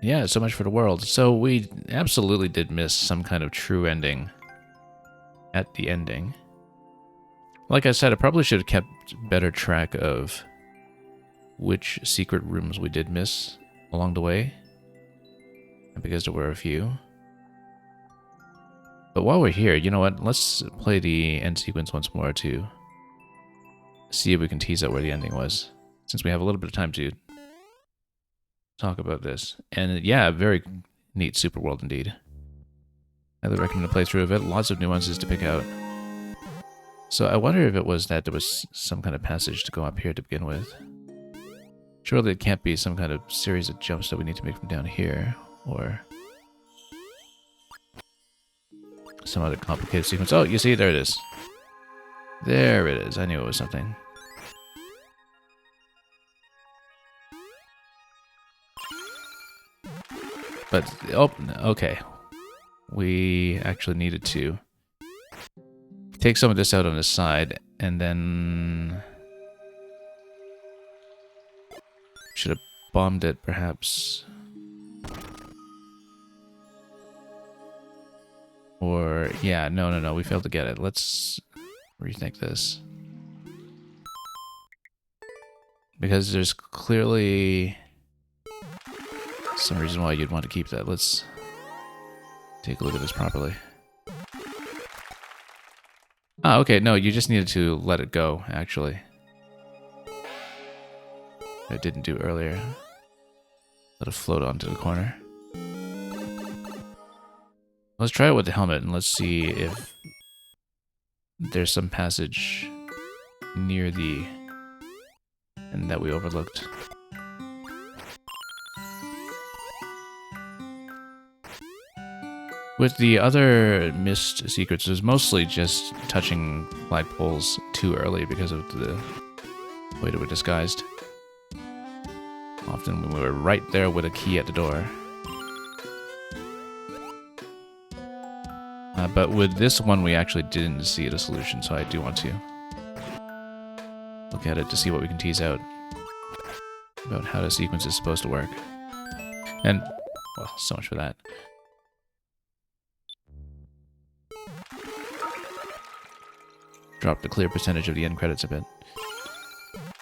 A: Yeah, so much for the world. So we absolutely did miss some kind of true ending at the ending. Like I said, I probably should have kept better track of which secret rooms we did miss along the way, because there were a few. But while we're here, you know what? Let's play the end sequence once more to see if we can tease out where the ending was, since we have a little bit of time to talk about this. And yeah, very neat super world indeed. I highly recommend a playthrough of it. Lots of nuances to pick out. So I wonder if it was that there was some kind of passage to go up here to begin with. Surely it can't be some kind of series of jumps that we need to make from down here, or some other complicated sequence. Oh, you see, there it is. There it is. I knew it was something. But, oh, okay. We actually needed to take some of this out on the side, and then should have bombed it, perhaps. Or, yeah, no, we failed to get it. Let's rethink this. Because there's clearly some reason why you'd want to keep that. Let's take a look at this properly. Ah, okay, no, you just needed to let it go, actually. I didn't do earlier. Let it float onto the corner. Let's try it with the helmet, and let's see if there's some passage near the end that we overlooked. With the other missed secrets, it was mostly just touching flagpoles too early because of the way they were disguised. Often we were right there with a key at the door. But with this one, we actually didn't see the solution, so I do want to look at it to see what we can tease out about how the sequence is supposed to work. And, well, so much for that. Drop the clear percentage of the end credits a bit.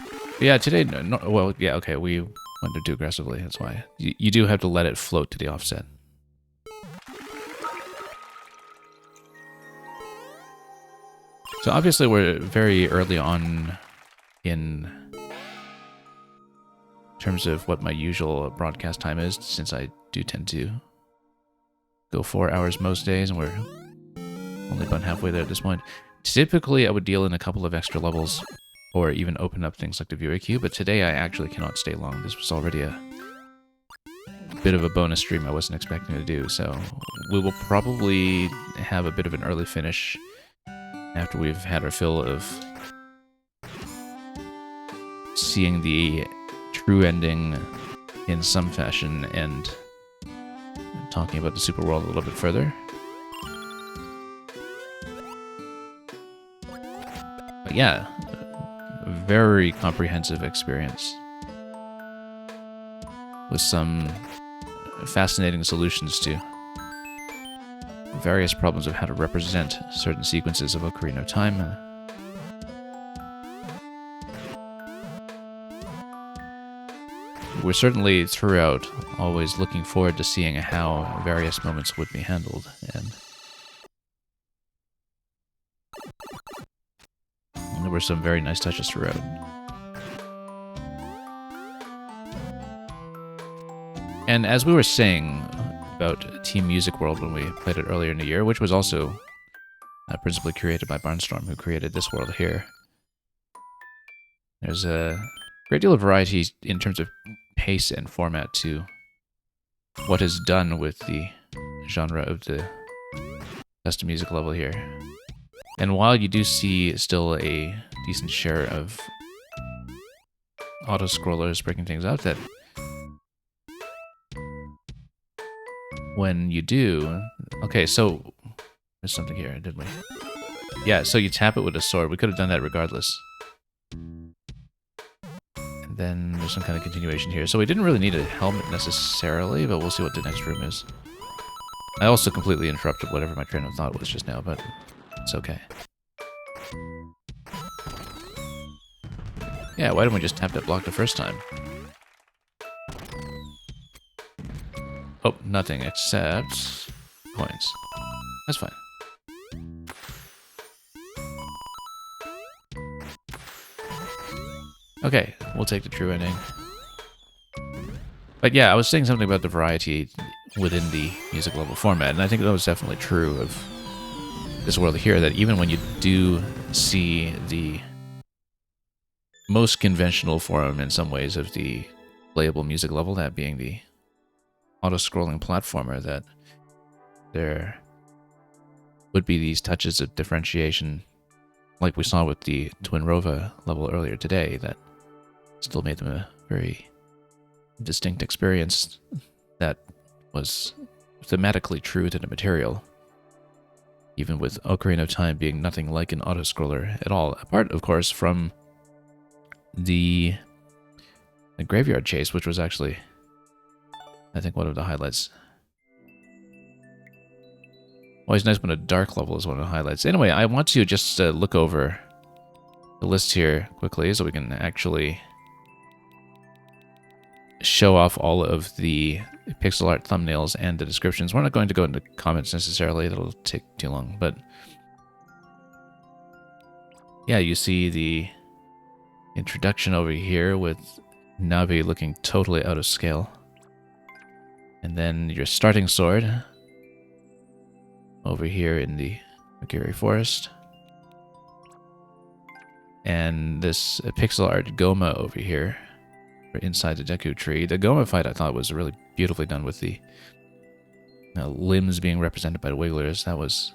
A: But yeah, today, well, yeah, okay, we went to do aggressively, that's why. You do have to let it float to the offset. So obviously we're very early on in terms of what my usual broadcast time is, since I do tend to go 4 hours most days, and we're only about halfway there at this point. Typically, I would deal in a couple of extra levels, or even open up things like the viewer queue, but today I actually cannot stay long. This was already a bit of a bonus stream I wasn't expecting to do, so we will probably have a bit of an early finish after we've had our fill of seeing the true ending in some fashion and talking about the super world a little bit further. But yeah, a very comprehensive experience with some fascinating solutions to various problems of how to represent certain sequences of Ocarina of Time. We're certainly throughout always looking forward to seeing how various moments would be handled, and there were some very nice touches throughout. And as we were saying about Team Music World when we played it earlier in the year, which was also principally curated by Barnstorm, who created this world here, there's a great deal of variety in terms of pace and format to what is done with the genre of the custom music level here. And while you do see still a decent share of auto-scrollers breaking things up, that when you do... Okay, so there's something here, didn't we? Yeah, so you tap it with a sword. We could have done that regardless. And then there's some kind of continuation here. So we didn't really need a helmet necessarily, but we'll see what the next room is. I also completely interrupted whatever my train of thought was just now, but it's okay. Yeah, why didn't we just tap that block the first time? Oh, nothing except coins. That's fine. Okay, we'll take the true ending. But yeah, I was saying something about the variety within the music level format, and I think that was definitely true of this world here, that even when you do see the most conventional form in some ways of the playable music level, that being the auto-scrolling platformer, that there would be these touches of differentiation like we saw with the Twin Rova level earlier today that still made them a very distinct experience that was thematically true to the material, even with Ocarina of Time being nothing like an auto-scroller at all, apart, of course, from the graveyard chase, which was actually, I think, one of the highlights. Always nice when a dark level is one of the highlights. Anyway, I want to just look over the list here quickly so we can actually show off all of the pixel art thumbnails and the descriptions. We're not going to go into comments necessarily, that'll take too long, but yeah, you see the introduction over here with Navi looking totally out of scale. And then your starting sword over here in the Magiri Forest. And this pixel art Goma over here inside the Deku tree. The Goma fight I thought was really beautifully done with the limbs being represented by the Wigglers. That was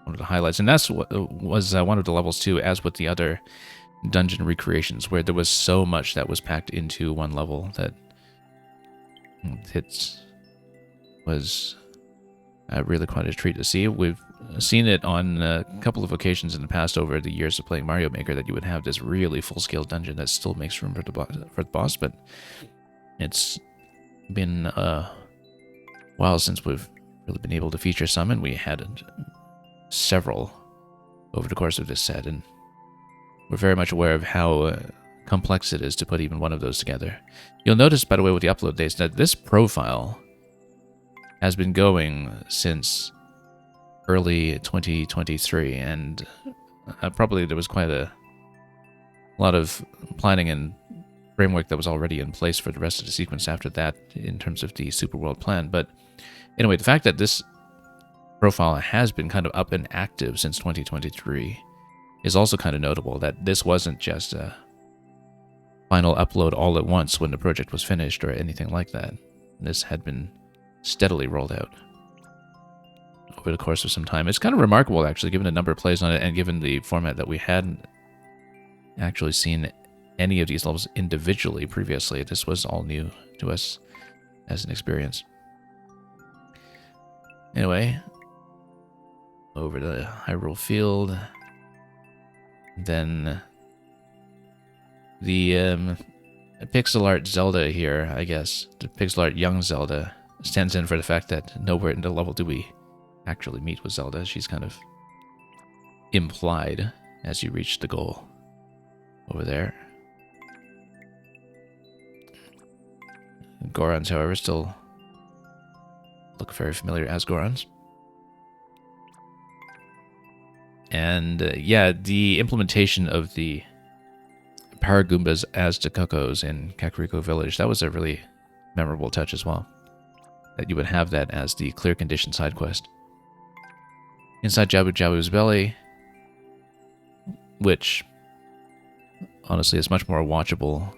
A: one of the highlights. And that's what was one of the levels too, as with the other dungeon recreations, where there was so much that was packed into one level that it was really quite a treat to see. We've seen it on a couple of occasions in the past over the years of playing Mario Maker, that you would have this really full-scale dungeon that still makes room for the boss, but it's been a while since we've really been able to feature some, and we had several over the course of this set, and we're very much aware of how complex it is to put even one of those together. You'll notice, by the way, with the upload dates, that this profile has been going since early 2023, and probably there was quite a lot of planning and framework that was already in place for the rest of the sequence after that in terms of the Super World plan. But anyway, the fact that this profile has been kind of up and active since 2023 is also kind of notable, that this wasn't just a final upload all at once when the project was finished or anything like that. This had been steadily rolled out over the course of some time. It's kind of remarkable, actually, given the number of plays on it and given the format that we hadn't actually seen any of these levels individually previously. This was all new to us as an experience. Anyway, over to Hyrule Field. Then the pixel art Zelda here, I guess, the pixel art young Zelda, stands in for the fact that nowhere in the level do we actually meet with Zelda. She's kind of implied as you reach the goal over there. Gorons, however, still look very familiar as Gorons. And yeah, the implementation of the Paragoombas as Takokos in Kakariko Village, that was a really memorable touch as well. that you would have that as the clear condition side quest. Inside Jabu Jabu's belly, which honestly is much more watchable,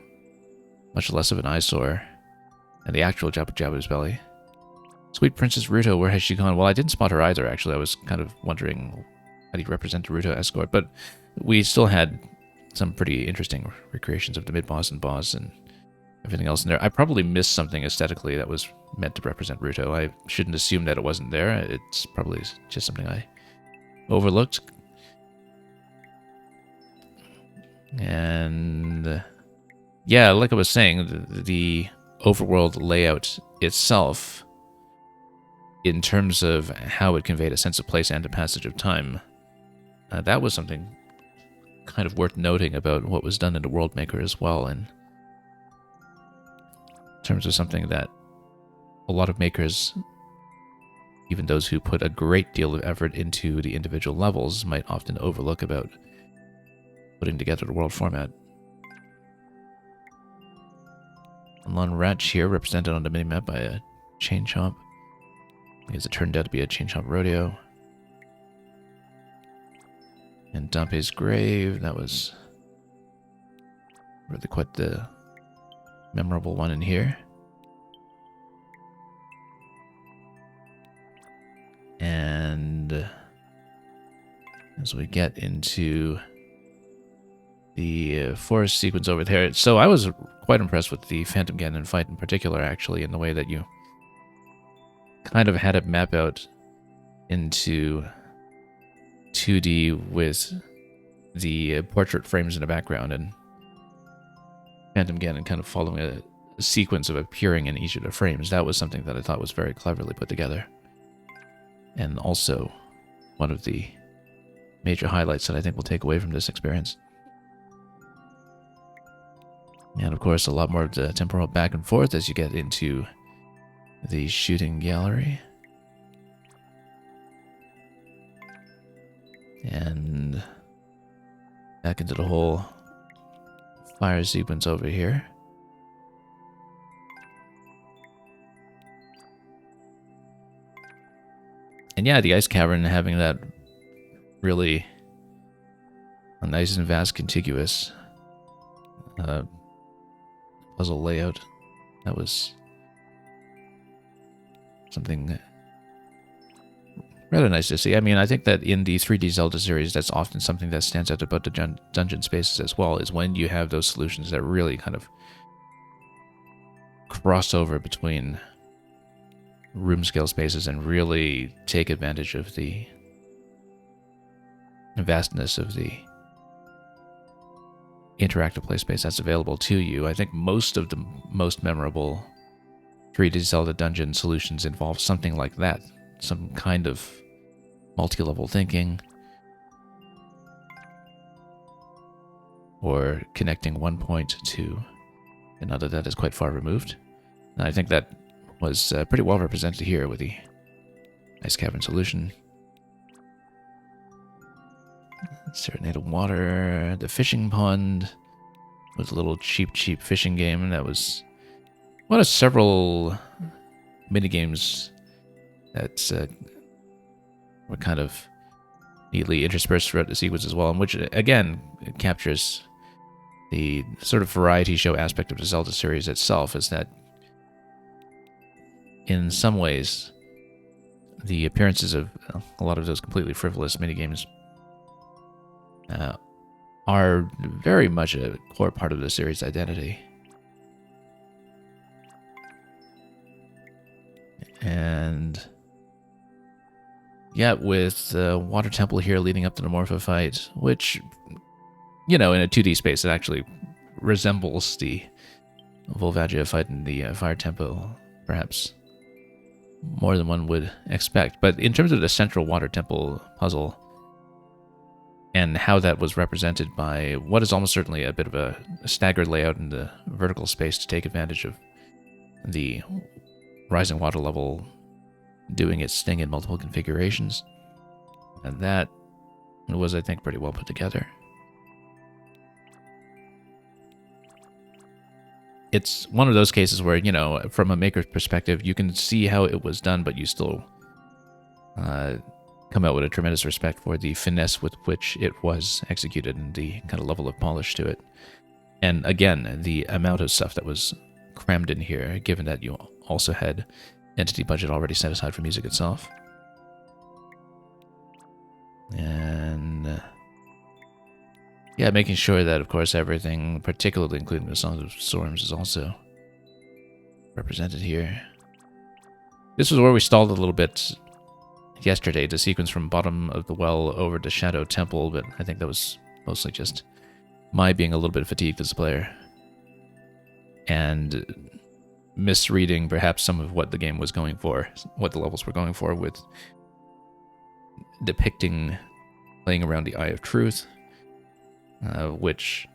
A: much less of an eyesore than the actual Jabu Jabu's belly. Sweet Princess Ruto, where has she gone? Well, I didn't spot her either, actually. I was kind of wondering how do you represent the Ruto escort, but we still had some pretty interesting recreations of the mid-boss and boss and everything else in there. I probably missed something aesthetically that was meant to represent Ruto. I shouldn't assume that it wasn't there. It's probably just something I overlooked. And yeah, like I was saying, the overworld layout itself, in terms of how it conveyed a sense of place and a passage of time, that was something kind of worth noting about what was done in the World Maker as well, and in terms of something that a lot of makers, even those who put a great deal of effort into the individual levels, might often overlook about putting together the world format. Lon Ratch here, represented on the minimap by a chain chomp, because it turned out to be a chain chomp rodeo. And Dampe's grave, that was really quite the memorable one in here. And as we get into the forest sequence over there, so I was quite impressed with the Phantom Ganon fight in particular, actually, in the way that you kind of had it map out into 2D with the portrait frames in the background, and Phantom Ganon kind of following a sequence of appearing in each of the frames. That was something that I thought was very cleverly put together. And also one of the major highlights that I think we'll take away from this experience. And of course, a lot more of the temporal back and forth as you get into the shooting gallery. And back into the whole fire sequence over here. And yeah, the ice cavern having that really nice and vast contiguous puzzle layout. That was something rather nice to see. I mean, I think that in the 3D Zelda series, that's often something that stands out about the dungeon spaces as well, is when you have those solutions that really kind of cross over between room scale spaces and really take advantage of the vastness of the interactive play space that's available to you. I think most of the most memorable 3D Zelda dungeon solutions involve something like that. Some kind of multi-level thinking, or connecting one point to another that is quite far removed. And I think that was pretty well represented here with the ice cavern solution. Serenade of water, the fishing pond with a little cheap fishing game. That was one of several minigames that were kind of neatly interspersed throughout the sequence as well, in which, again, it captures the sort of variety show aspect of the Zelda series itself, is that in some ways the appearances of a lot of those completely frivolous minigames are very much a core part of the series' identity. And yeah, with the water temple here leading up to the Morpho fight, which, you know, in a 2D space, it actually resembles the Volvagia fight in the fire temple, perhaps more than one would expect. But in terms of the central water temple puzzle, and how that was represented by what is almost certainly a bit of a staggered layout in the vertical space to take advantage of the rising water level doing its thing in multiple configurations. And that was, I think, pretty well put together. it's one of those cases where, you know, from a maker's perspective, you can see how it was done, but you still come out with a tremendous respect for the finesse with which it was executed and the kind of level of polish to it. And again, the amount of stuff that was crammed in here, given that you also had entity budget already set aside for music itself. And yeah, making sure that, of course, everything, particularly including the Songs of Storms, is also represented here. This was where we stalled a little bit yesterday, the sequence from Bottom of the Well over to Shadow Temple, but I think that was mostly just my being a little bit fatigued as a player. And misreading perhaps some of what the game was going for, what the levels were going for with depicting playing around the Eye of Truth, which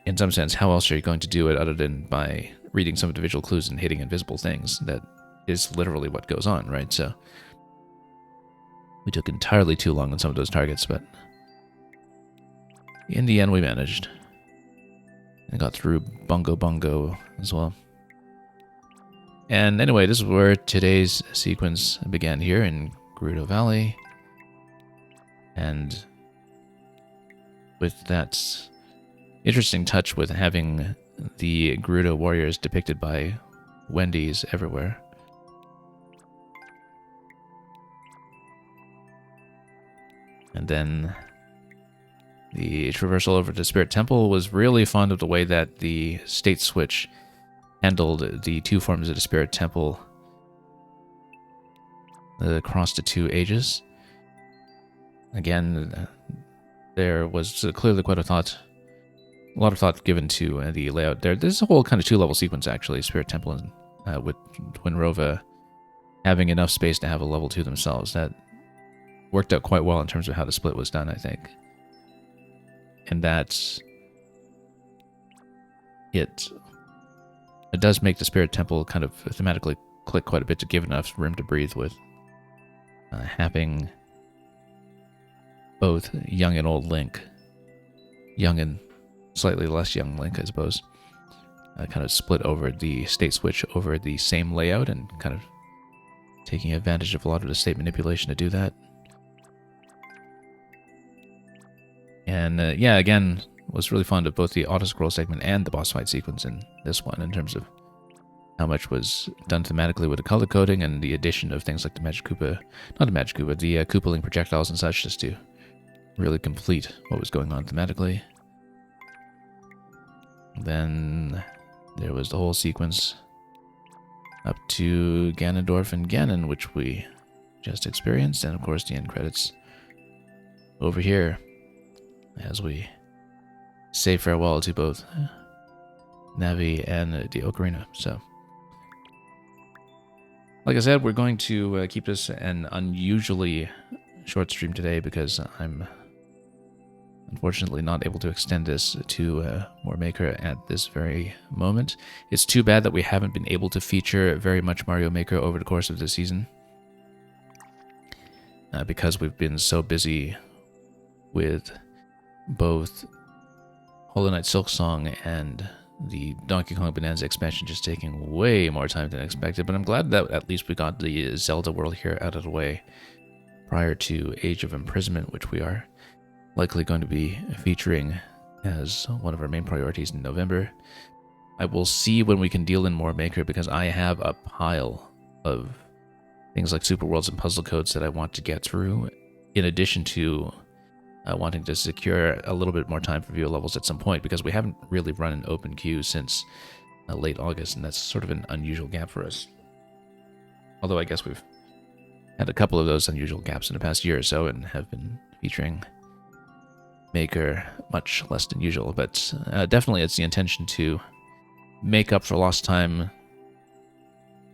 A: in some sense, how else are you going to do it other than by reading some of the visual clues and hitting invisible things? That is literally what goes on, right? So we took entirely too long on some of those targets, but in the end we managed. And got through Bungo Bungo as well. And anyway, this is where today's sequence began here in Gerudo Valley. And with that interesting touch with having the Gerudo warriors depicted by Wendy's everywhere. And then the traversal over to Spirit Temple was really fond of the way that the state switch handled the two forms of the Spirit Temple across the two ages. Again, there was clearly quite a lot of thought given to the layout there. There's a whole kind of two-level sequence, actually, Spirit Temple and with Twinrova having enough space to have a level 2 themselves. That worked out quite well in terms of how the split was done, I think. And that it does make the Spirit Temple kind of thematically click quite a bit to give enough room to breathe with having both young and old Link, young and slightly less young Link, I suppose, kind of split over the state switch over the same layout and kind of taking advantage of a lot of the state manipulation to do that. And yeah, again, was really fond of both the auto-scroll segment and the boss fight sequence in this one in terms of how much was done thematically with the color coding and the addition of things like the Magic Koopa, not the Magic Koopa, the Koopaling projectiles and such, just to really complete what was going on thematically. Then there was the whole sequence up to Ganondorf and Ganon, which we just experienced, and of course the end credits over here as we say farewell to both Navi and the Ocarina. So, like I said, we're going to keep this an unusually short stream today because I'm unfortunately not able to extend this to more Maker at this very moment. It's too bad that we haven't been able to feature very much Mario Maker over the course of this season because we've been so busy with both Hollow Knight Silksong and the Donkey Kong Bonanza expansion just taking way more time than expected, but I'm glad that at least we got the Zelda world here out of the way prior to Age of Imprisonment, which we are likely going to be featuring as one of our main priorities in November. I will see when we can deal in more Maker because I have a pile of things like Super Worlds and puzzle codes that I want to get through, in addition to wanting to secure a little bit more time for viewer levels at some point, because we haven't really run an open queue since late August, and that's sort of an unusual gap for us. Although I guess we've had a couple of those unusual gaps in the past year or so and have been featuring Maker much less than usual, but definitely it's the intention to make up for lost time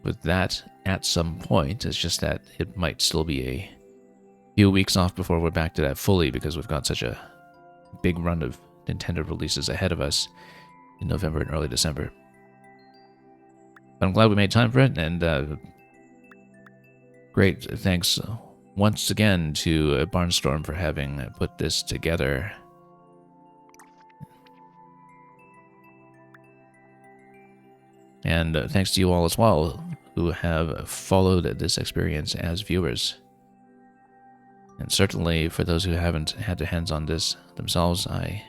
A: with that at some point. It's just that it might still be a few weeks off before we're back to that fully because we've got such a big run of Nintendo releases ahead of us in November and early December. But I'm glad we made time for it, and great thanks once again to Barnstorm for having put this together. And thanks to you all as well who have followed this experience as viewers. And certainly for those who haven't had their hands on this themselves, I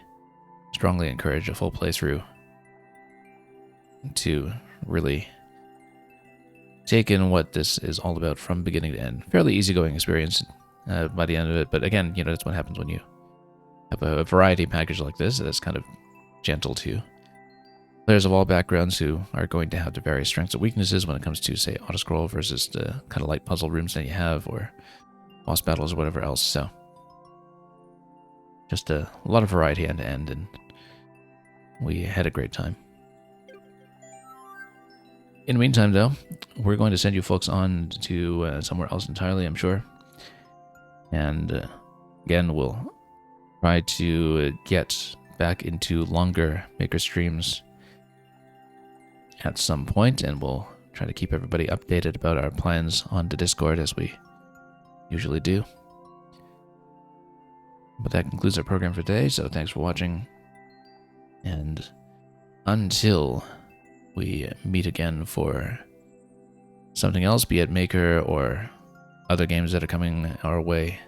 A: strongly encourage a full playthrough to really take in what this is all about from beginning to end. Fairly easygoing experience by the end of it, but again, you know, that's what happens when you have a variety package like this that's kind of gentle to players of all backgrounds who are going to have their various strengths and weaknesses when it comes to, say, auto-scroll versus the kind of light puzzle rooms that you have, or boss battles or whatever else. So just a lot of variety end to end, and we had a great time. In the meantime, though, we're going to send you folks on to somewhere else entirely, I'm sure. And again, we'll try to get back into longer Maker streams at some point, and we'll try to keep everybody updated about our plans on the Discord as we usually do. But that concludes our program for today, so thanks for watching. And until we meet again for something else, be it Maker or other games that are coming our way,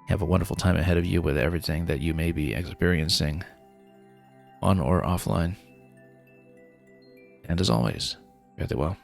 A: have a wonderful time ahead of you with everything that you may be experiencing on or offline. And as always, fare thee well.